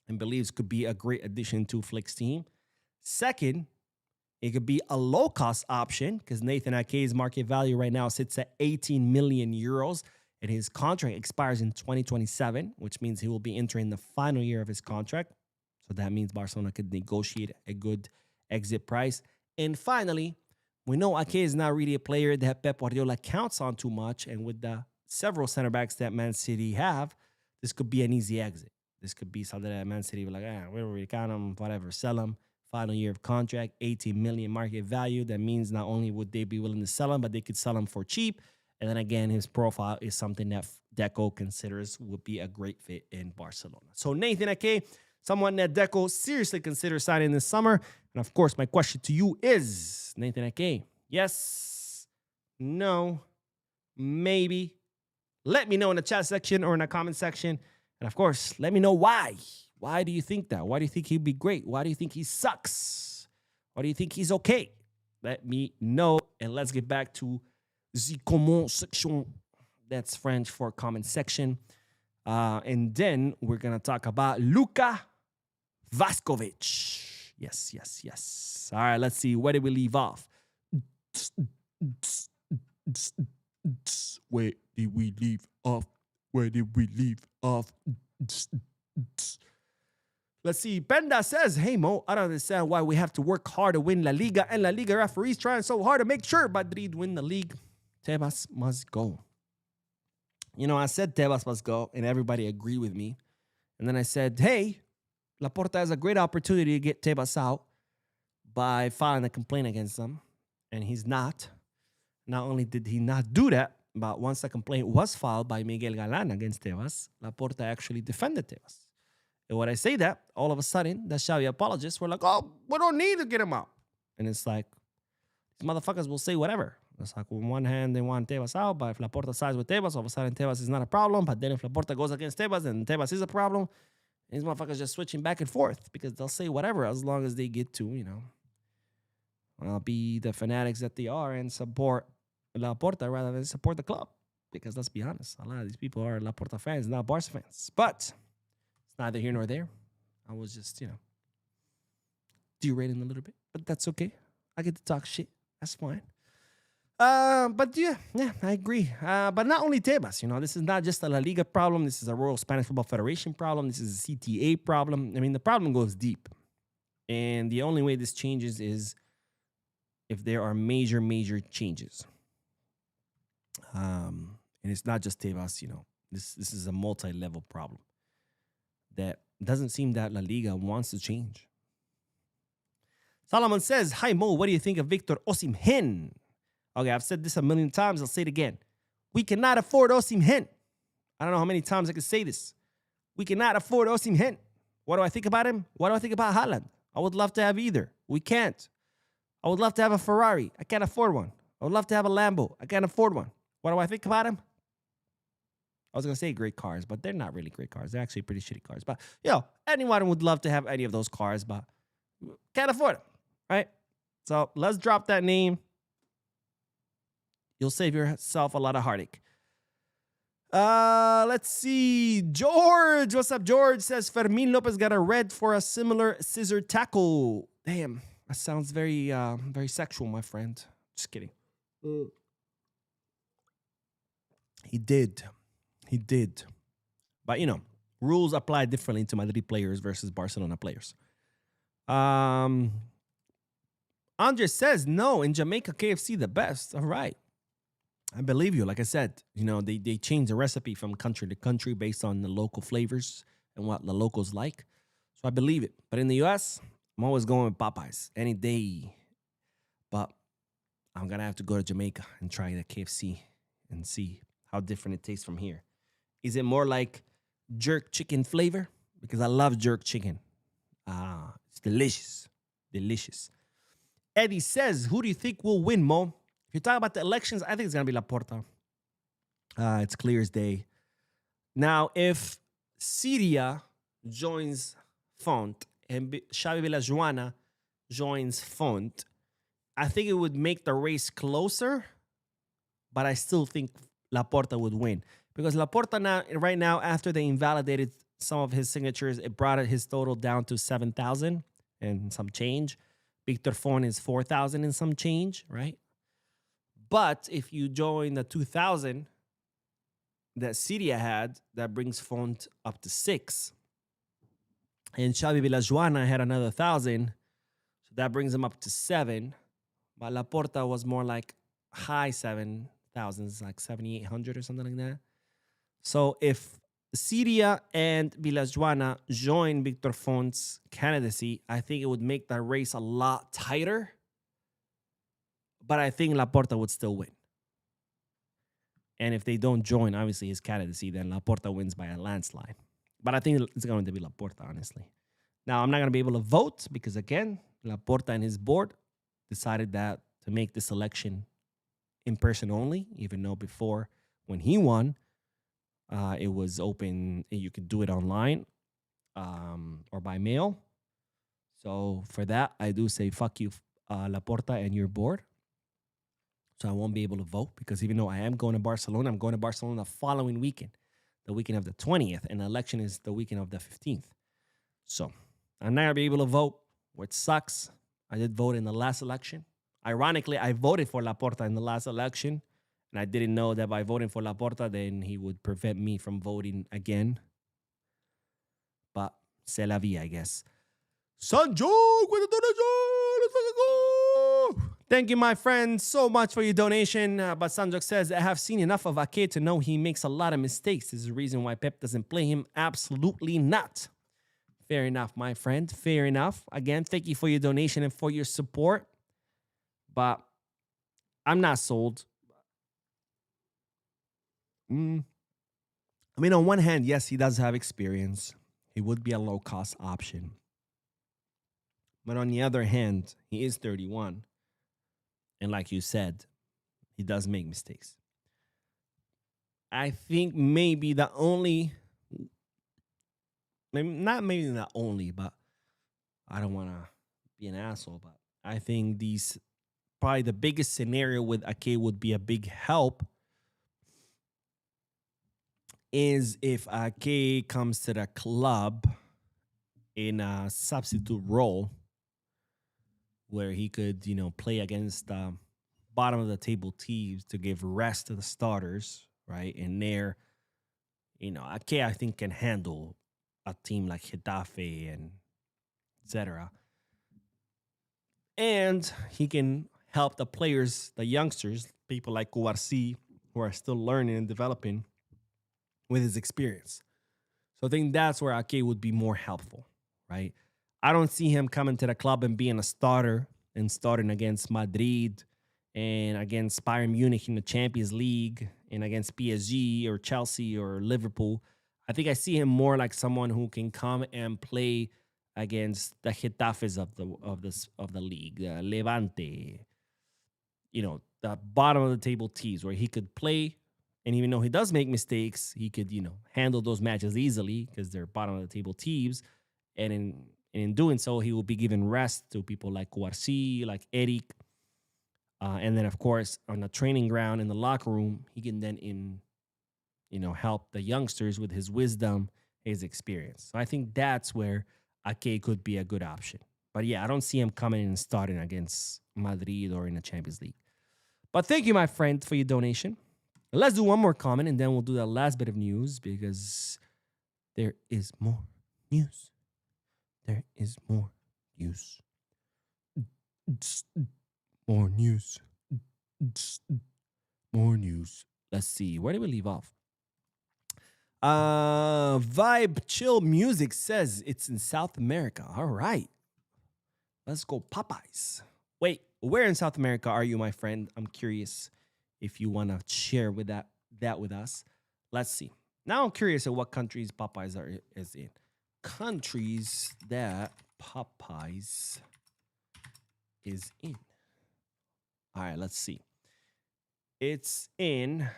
and believes could be a great addition to Flick's team. Second, it could be a low-cost option, because Nathan Ake's market value right now sits at 18 million euros, and his contract expires in 2027, which means he will be entering the final year of his contract. So that means Barcelona could negotiate a good exit price. And finally, we know Ake is not really a player that Pep Guardiola counts on too much, and with the several center backs that Man City have, this could be an easy exit. This could be something that Man City will like, we don't really count him, whatever, sell him. Final year of contract, 18 million market value. That means not only would they be willing to sell him, but they could sell him for cheap. And then again, his profile is something that Deco considers would be a great fit in Barcelona. So Nathan Ake, someone that Deco seriously considers signing this summer. And of course, my question to you is, Nathan Ake, yes, no, maybe? Let me know in the chat section or in the comment section. And of course, let me know why. Why do you think that? Why do you think he'd be great? Why do you think he sucks? Why do you think he's okay? Let me know. And let's get back to the comment section. That's French for comment section. And then we're going to talk about Luka Vuskovic. Yes, yes, yes. All right, let's see. Where did we leave off? Where did we leave off? Where did we leave off? Let's see. Penda says, hey, Mo, I don't understand why we have to work hard to win La Liga, and La Liga referees trying so hard to make sure Madrid win the league. Tebas must go. You know, I said Tebas must go, and everybody agreed with me. And then I said, hey, Laporta has a great opportunity to get Tebas out by filing a complaint against him, and he's not. Not only did he not do that, but once the complaint was filed by Miguel Galan against Tebas, Laporta actually defended Tebas. And when I say that, all of a sudden, the Xavi apologists were like, oh, we don't need to get him out. And it's like, these motherfuckers will say whatever. It's like, on one hand, they want Tebas out, but if Laporta sides with Tebas, all of a sudden, Tebas is not a problem. But then if Laporta goes against Tebas, then Tebas is a problem. And these motherfuckers just switching back and forth, because they'll say whatever as long as they get to, be the fanatics that they are and support Laporta rather than support the club. Because let's be honest, a lot of these people are Laporta fans, not Barca fans. But it's neither here nor there. I was just, derailing a little bit. But that's okay. I get to talk shit. That's fine. But yeah, I agree. But not only Tebas, this is not just a La Liga problem. This is a Royal Spanish Football Federation problem. This is a CTA problem. I mean, the problem goes deep. And the only way this changes is if there are major, major changes. And it's not just Tebas, this is a multi-level problem that doesn't seem that La Liga wants to change. Solomon says, hi, Mo, what do you think of Victor Osimhen? Okay, I've said this a million times. I'll say it again. We cannot afford Osimhen. I don't know how many times I can say this. We cannot afford Osimhen. What do I think about him? What do I think about Haaland? I would love to have either. We can't. I would love to have a Ferrari. I can't afford one. I would love to have a Lambo. I can't afford one. What do I think about him? I was going to say great cars, but they're not really great cars. They're actually pretty shitty cars. But, anyone would love to have any of those cars, but can't afford it, right? So let's drop that name. You'll save yourself a lot of heartache. Let's see. George, what's up, George? Says Fermin Lopez got a red for a similar scissor tackle. Damn, that sounds very, very sexual, my friend. Just kidding. He did. But, rules apply differently to Madrid players versus Barcelona players. Andre says, no, in Jamaica, KFC the best. All right. I believe you. Like I said, they change the recipe from country to country based on the local flavors and what the locals like. So I believe it. But in the U.S., I'm always going with Popeyes any day. But I'm going to have to go to Jamaica and try the KFC and see how different it tastes from here. Is it more like jerk chicken flavor? Because I love jerk chicken. It's delicious. Delicious. Eddie says, who do you think will win, Mo? If you talk about the elections, I think it's going to be Laporta. It's clear as day. Now, if Syria joins Font and Xavi Villajuana joins Font, I think it would make the race closer, but I still think Laporta would win. Because Laporta right now, after they invalidated some of his signatures, it brought his total down to 7,000 and some change. Victor Font is 4,000 and some change, right? But if you join the 2,000 that Syria had, that brings Font up to 6. And Xavi Villajuana had another 1,000, so that brings him up to 7. But Laporta was more like high 7,000s, like 7,800 or something like that. So if Syria and Villajuana join Victor Font's candidacy, I think it would make that race a lot tighter. But I think Laporta would still win. And if they don't join, obviously, his candidacy, then Laporta wins by a landslide. But I think it's going to be Laporta, honestly. Now, I'm not going to be able to vote because, again, Laporta and his board decided that to make this election in person only, even though before, when he won, it was open. You could do it online or by mail. So for that, I do say, fuck you, Laporta and your board. So I won't be able to vote because even though I am going to Barcelona, I'm going to Barcelona the following weekend, the weekend of the 20th, and the election is the weekend of the 15th. So I'm not going to be able to vote, which sucks. I did vote in the last election. Ironically, I voted for Laporta in the last election, and I didn't know that by voting for Laporta, then he would prevent me from voting again. But c'est la vie, I guess. Sanjok with the donation. Let's fucking go. Thank you, my friend, so much for your donation. But Sanjok says, I have seen enough of Ake to know he makes a lot of mistakes. This is the reason why Pep doesn't play him. Absolutely not. Fair enough, my friend. Fair enough. Again, thank you for your donation and for your support. But I'm not sold. I mean, on one hand, yes, he does have experience. He would be a low-cost option. But on the other hand, he is 31. And like you said, he does make mistakes. I think maybe the only, maybe not only, but I don't want to be an asshole, but I think probably the biggest scenario with Ake would be a big help is if Ake comes to the club in a substitute role where he could, play against bottom of the table teams to give rest to the starters, right? And there, Ake, I think, can handle a team like Getafe and etc. And he can help the players, the youngsters, people like Kuwarsi, who are still learning and developing with his experience. So I think that's where Ake would be more helpful, right? I don't see him coming to the club and being a starter and starting against Madrid and against Bayern Munich in the Champions League and against PSG or Chelsea or Liverpool. I think I see him more like someone who can come and play against the Getafes of the league, Levante, the bottom of the table teams where he could play. And even though he does make mistakes, he could, handle those matches easily because they're bottom of the table teams. And in doing so, he will be giving rest to people like Kuwarsi, like Eric. And then, of course, on the training ground in the locker room, he can then help the youngsters with his wisdom, his experience. So I think that's where Ake could be a good option. But yeah, I don't see him coming in and starting against Madrid or in the Champions League. But thank you, my friend, for your donation. Let's do one more comment, and then we'll do the last bit of news because there is more news. There is more news. More news. More news. Let's see. Where did we leave off? Vibe Chill Music says it's in South America. All right. Let's go Popeyes. Wait, where in South America are you, my friend? I'm curious if you want to share with that with us. Let's see. Now I'm curious at what countries Popeyes is in. Countries that Popeyes is in. All right, let's see. It's in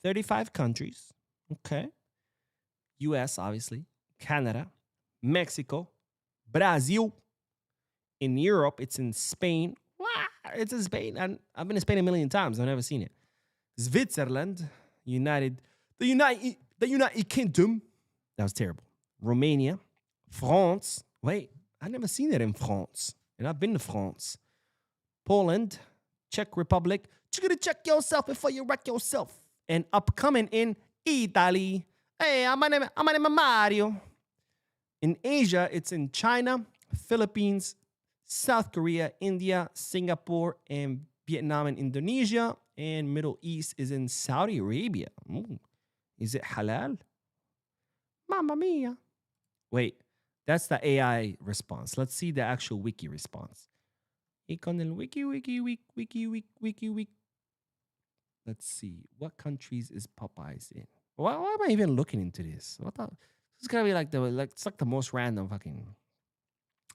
35 countries. Okay. US, obviously. Canada. Mexico. Brazil. In Europe, it's in Spain. Wow, it's in Spain. And I've been in Spain a million times. I've never seen it. Switzerland. The United Kingdom. That was terrible. Romania. France. Wait, I've never seen it in France. And I've been to France. Poland. Czech Republic. You gotta check yourself before you wreck yourself. And upcoming in Italy. Hey, my name is Mario. In Asia, it's in China, Philippines, South Korea, India, Singapore, and Vietnam and Indonesia. And Middle East is in Saudi Arabia. Ooh. Is it halal? Mamma mia. Wait, that's the AI response. Let's see the actual wiki response. Y con el wiki. Let's see. What countries is Popeyes in? Why am I even looking into this? What the? This is gonna be it's like the most random fucking.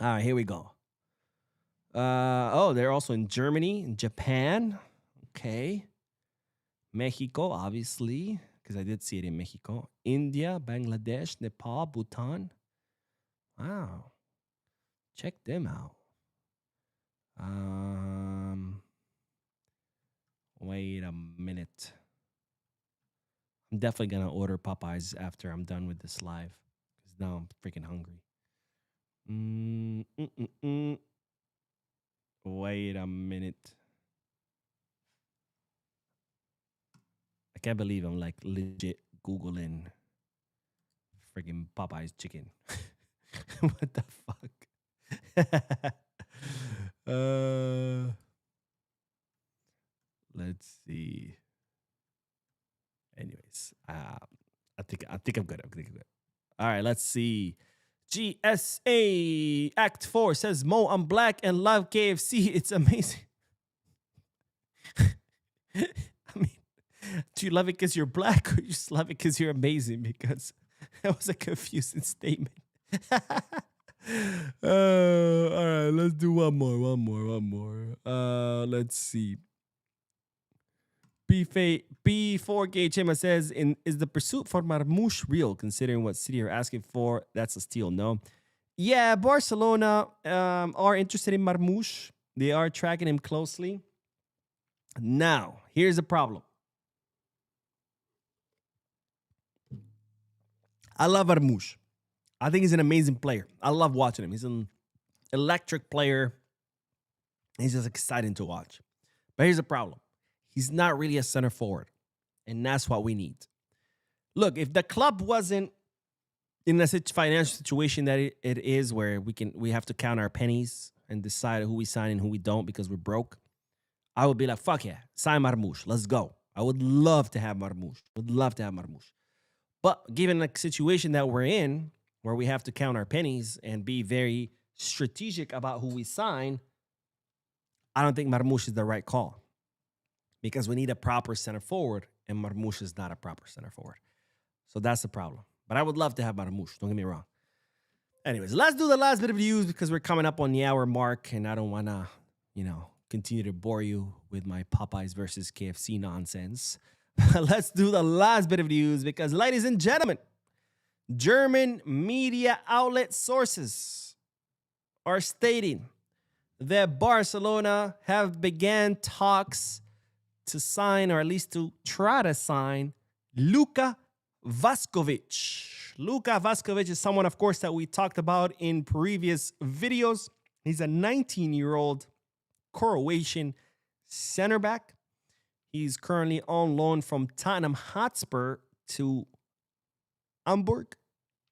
All right, here we go. They're also in Germany, in Japan. Okay. Mexico, obviously, because I did see it in Mexico. India, Bangladesh, Nepal, Bhutan. Wow. Check them out. Wait a minute. I'm definitely going to order Popeyes after I'm done with this live. Because now I'm freaking hungry. Wait a minute. I can't believe I'm like legit Googling freaking Popeyes chicken. What the fuck? Let's see. Anyways, I think I'm good. All right, let's see. GSA Act 4 says, Mo, I'm black and love KFC. It's amazing. I mean, do you love it because you're black or you just love it because you're amazing? Because that was a confusing statement. All right, let's do one more. Let's see. B4K Chema says, is the pursuit for Marmoush real, considering what City are asking for? That's a steal, no? Yeah, Barcelona are interested in Marmoush. They are tracking him closely. Now, here's the problem. I love Marmoush. I think he's an amazing player. I love watching him. He's an electric player. He's just exciting to watch. But here's the problem. He's not really a center forward. And that's what we need. Look, if the club wasn't in a financial situation that it is where we have to count our pennies and decide who we sign and who we don't because we're broke, I would be like, fuck yeah, sign Marmoush. Let's go. I would love to have Marmoush. But given the situation that we're in, where we have to count our pennies and be very strategic about who we sign, I don't think Marmoush is the right call. Because we need a proper center forward, and Marmoush is not a proper center forward. So that's the problem. But I would love to have Marmoush. Don't get me wrong. Anyways, let's do the last bit of news because we're coming up on the hour mark, and I don't want to, continue to bore you with my Popeyes versus KFC nonsense. Let's do the last bit of news because, ladies and gentlemen, German media outlet sources are stating that Barcelona have began talks to sign, or at least to try to sign, Luka Vuskovic. Luka Vuskovic is someone, of course, that we talked about in previous videos. He's a 19-year-old Croatian center back. He's currently on loan from Tottenham Hotspur to Hamburg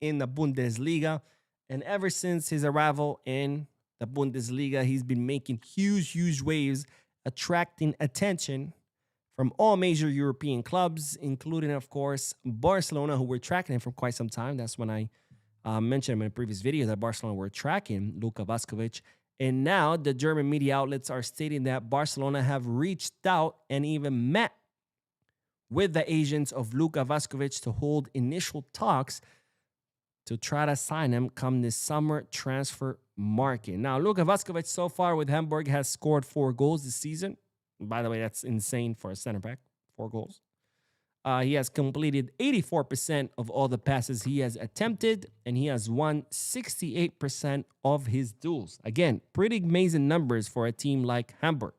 in the Bundesliga. And ever since his arrival in the Bundesliga, he's been making huge waves, attracting attention from all major European clubs, including, of course, Barcelona, who were tracking him for quite some time. That's when I mentioned him in a previous video that Barcelona were tracking Luka Vuskovic. And now the German media outlets are stating that Barcelona have reached out and even met with the agents of Luka Vuskovic to hold initial talks to try to sign him come this summer transfer market. Now, Luka Vuskovic so far with Hamburg has scored 4 goals this season. By the way, that's insane for a center back, 4 goals. He has completed 84% of all the passes he has attempted, and he has won 68% of his duels. Again, pretty amazing numbers for a team like Hamburg.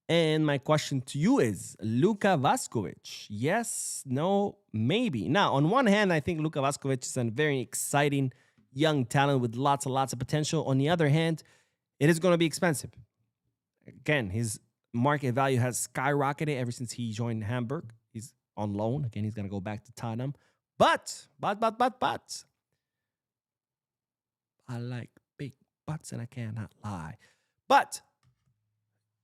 And my question to you is, Luka Vuskovic, yes, no, maybe. Now, on one hand, I think Luka Vuskovic is a very exciting young talent with lots of potential. On the other hand, it is going to be expensive. Again, his market value has skyrocketed ever since he joined Hamburg. He's on loan. Again, he's going to go back to Tottenham. But, I like big butts and I cannot lie. But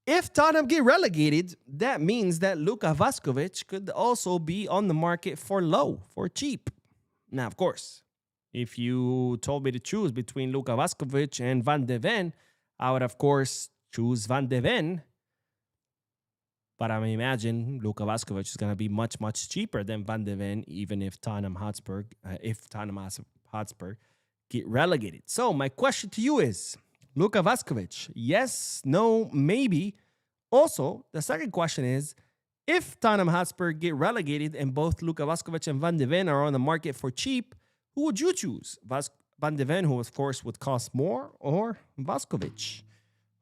if Tottenham get relegated, that means that Luka Vuskovic could also be on the market for cheap. Now, of course, if you told me to choose between Luka Vuskovic and Van de Ven, I would, of course, choose Van de Ven. But I imagine Luka Vuskovic is going to be much cheaper than Van de Ven, even if Tottenham Hotspur get relegated. So my question to you is, Luka Vuskovic, yes, no, maybe. Also, the second question is, if Tottenham Hotspur get relegated and both Luka Vuskovic and Van de Ven are on the market for cheap, who would you choose? Van de Ven, who of course would cost more, or Vuskovic,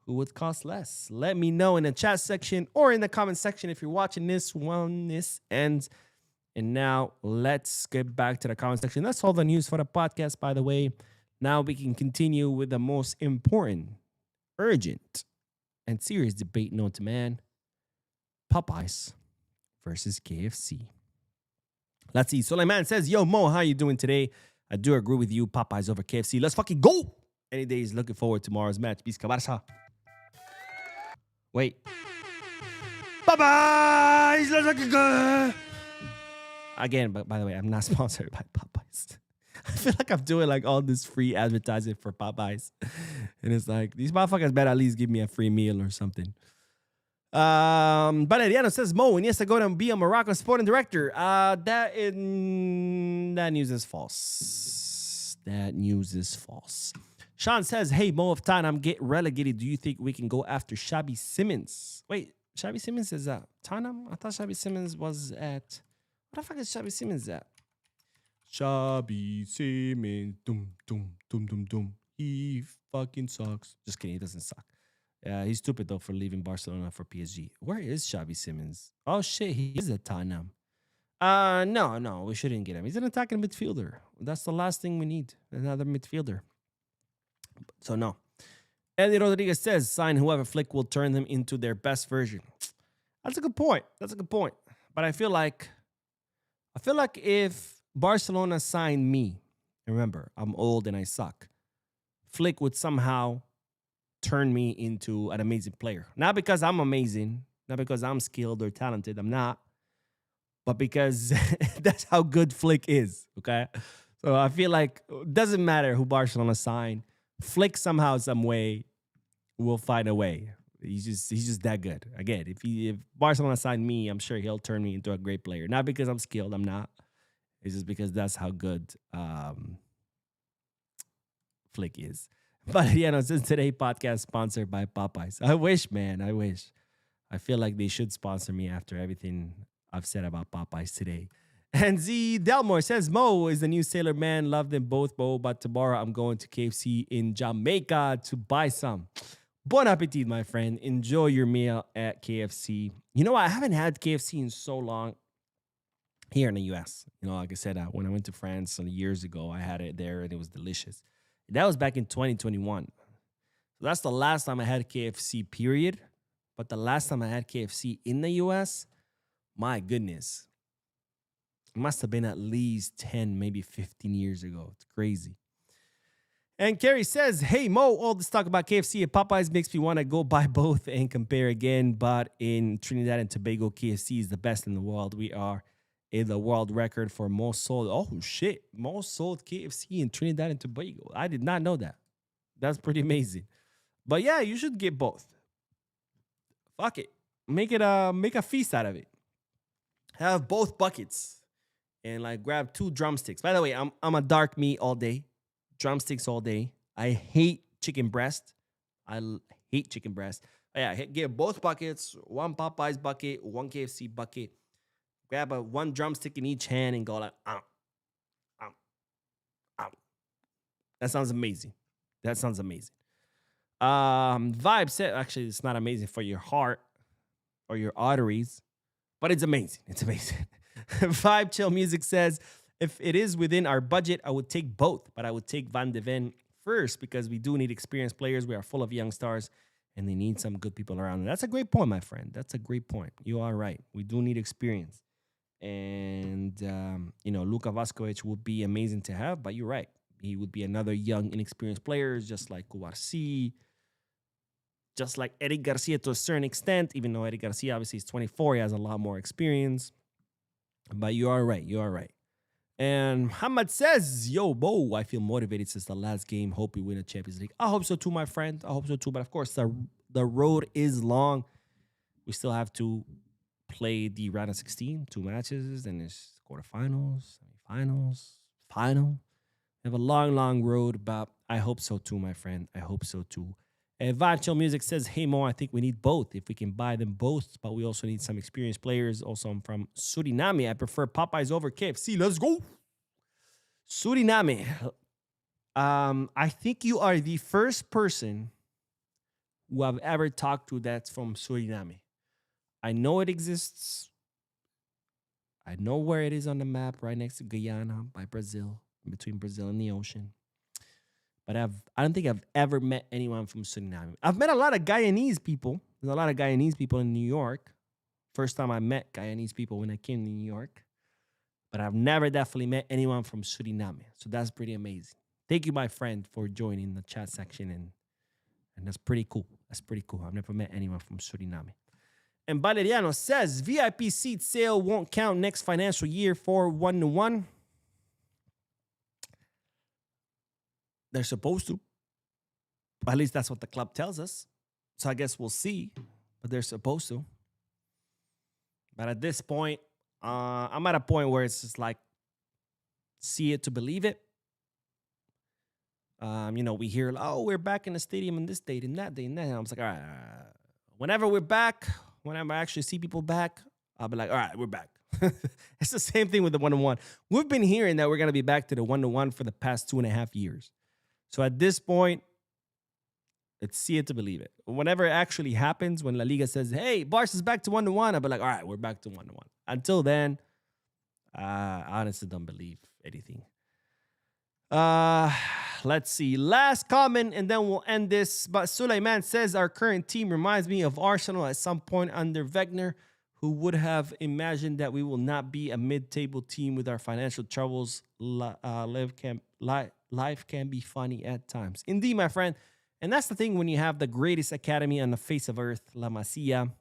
who would cost less? Let me know in the chat section or in the comment section if you're watching this when this ends. And now let's get back to the comment section. That's all the news for the podcast, by the way. Now we can continue with the most important, urgent, and serious debate known to man: Popeyes versus KFC. Let's see. Suleiman says, yo, Mo, how you doing today? I do agree with you. Popeyes over KFC. Let's fucking go. Any days looking forward to tomorrow's match. Peace, Barca. Wait. Popeyes. Let's fucking go. Again, but by the way, I'm not sponsored by Popeyes. I feel like I'm doing like all this free advertising for Popeyes. And it's like, these motherfuckers better at least give me a free meal or something. Valeriano says, Mo, Iniesta going to be a Moroccan sporting director. That news is false. That news is false. Sean says, hey, Mo, if Tottenham get relegated, do you think we can go after Xavi Simons? Wait, Xavi Simons is at Tottenham? I thought Xavi Simons was at... What the fuck is Xavi Simons at? Xavi Simons. Dum. He fucking sucks. Just kidding, he doesn't suck. He's stupid, though, for leaving Barcelona for PSG. Where is Xavi Simons? Oh, shit, he is at Tottenham. No, we shouldn't get him. He's an attacking midfielder. That's the last thing we need. Another midfielder. So no. Eddie Rodriguez says, sign whoever Flick will turn them into their best version. That's a good point. But I feel like if Barcelona signed me, remember, I'm old and I suck, Flick would somehow turn me into an amazing player. Not because I'm amazing, not because I'm skilled or talented. I'm not. But because that's how good Flick is, okay? So I feel like it doesn't matter who Barcelona signed. Flick somehow, some way, will find a way. He's just that good. Again, if Barcelona signed me, I'm sure he'll turn me into a great player. Not because I'm skilled, I'm not. It's just because that's how good Flick is. But since today podcast sponsored by Popeyes. I wish, man. I wish. I feel like they should sponsor me after everything I've said about Popeyes today. And Z Delmore says, Mo is the new Sailor Man. Love them both, Mo. But tomorrow I'm going to KFC in Jamaica to buy some. Bon appetit, my friend. Enjoy your meal at KFC. You know what? I haven't had KFC in so long here in the U.S. Like I said, when I went to France years ago, I had it there and it was delicious. That was back in 2021. So that's the last time I had KFC, period. But the last time I had KFC in the U.S., my goodness, it must have been at least 10, maybe 15 years ago. It's crazy. And Carrie says, hey, Mo, all this talk about KFC and Popeyes makes me want to go buy both and compare again. But in Trinidad and Tobago, KFC is the best in the world. We are in the world record for most sold. Oh, shit. Most sold KFC in Trinidad and Tobago. I did not know that. That's pretty amazing. But yeah, you should get both. Fuck it. Make a feast out of it. Have both buckets. And grab 2 drumsticks. By the way, I'm a dark meat all day. Drumsticks all day. I hate chicken breast. Hate chicken breast. Yeah, get both buckets. 1 Popeyes bucket, 1 KFC bucket. Grab 1 drumstick in each hand and go like, ow. That sounds amazing. Vibe said, actually, it's not amazing for your heart or your arteries, but it's amazing. Vibe Chill Music says, if it is within our budget, I would take both, but I would take Van de Ven first because we do need experienced players. We are full of young stars, and they need some good people around. And that's a great point, my friend. That's a great point. You are right. We do need experience. And, Luka Vuskovic would be amazing to have, but you're right. He would be another young, inexperienced player, just like Kubarsi, just like Eric Garcia to a certain extent, even though Eric Garcia obviously is 24. He has a lot more experience. But you are right. And Muhammad says, yo, Bo, I feel motivated since the last game. Hope we win a Champions League. I hope so too, my friend. I hope so too. But of course, the road is long. We still have to play the round of 16, 2 matches, and it's quarterfinals, semifinals, final. We have a long, long road, but I hope so too, my friend. I hope so too. Vibe Chill Music says, hey, Mo, I think we need both. If we can buy them both, but we also need some experienced players. Also, I'm from Suriname. I prefer Popeyes over KFC. Let's go. Suriname. I think you are the first person who I've ever talked to that's from Suriname. I know it exists. I know where it is on the map, right next to Guyana by Brazil, between Brazil and the ocean. But I don't think I've ever met anyone from Suriname. I've met a lot of Guyanese people. There's a lot of Guyanese people in New York. First time I met Guyanese people when I came to New York. But I've never definitely met anyone from Suriname. So that's pretty amazing. Thank you, my friend, for joining the chat section. And that's pretty cool. I've never met anyone from Suriname. And Valeriano says, VIP seat sale won't count next financial year for 1-1. They're supposed to. But at least that's what the club tells us. So I guess we'll see. But they're supposed to. But at this point, I'm at a point where it's just like, see it to believe it. We hear, we're back in the stadium on this date and that date and that. And I was like, all right. Whenever we're back, whenever I actually see people back, I'll be like, all right, we're back. It's the same thing with the 1-1. We've been hearing that we're going to be back to the 1-1 for the past 2.5 years. So at this point, let's see it to believe it. Whenever it actually happens, when La Liga says, hey, Barca's back to 1-1, I'll be like, all right, we're back to 1-1. Until then, I honestly don't believe anything. Let's see. Last comment, and then we'll end this. But Suleiman says our current team reminds me of Arsenal at some point under Wenger. Who would have imagined that we will not be a mid-table team with our financial troubles? Life can be funny at times. Indeed, my friend. And that's the thing when you have the greatest academy on the face of earth, La Masia,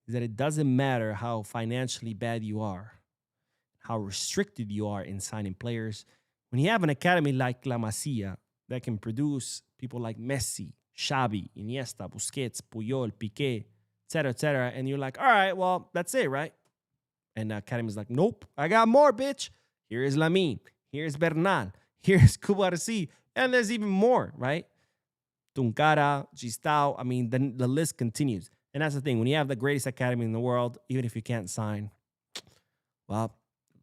is that it doesn't matter how financially bad you are, how restricted you are in signing players. When you have an academy like La Masia that can produce people like Messi, Xavi, Iniesta, Busquets, Puyol, Piqué, etc., and you're like, all right, well, that's it, right? And the academy's like, nope, I got more, bitch. Here's Lamine. Here's Bernal. Here's Kubarsi. And there's even more, right? Tunkara, Gistao. I mean, the list continues. And that's the thing. When you have the greatest academy in the world, even if you can't sign, well,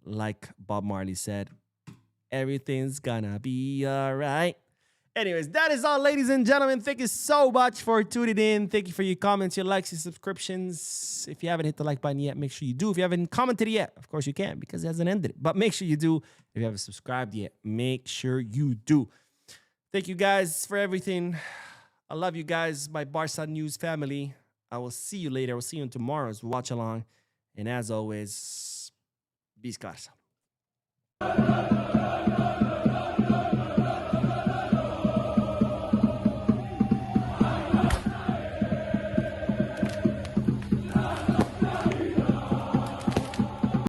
like Bob Marley said, everything's gonna be all right. Anyways, that is all, ladies and gentlemen. Thank you so much for tuning in. Thank you for your comments, your likes, your subscriptions. If you haven't hit the like button yet, make sure you do. If you haven't commented yet, of course you can because it hasn't ended. But make sure you do. If you haven't subscribed yet, make sure you do. Thank you guys for everything. I love you guys, my Barca News family. I will see you later. I will see you in tomorrow's watch along. And as always, Viscarsa.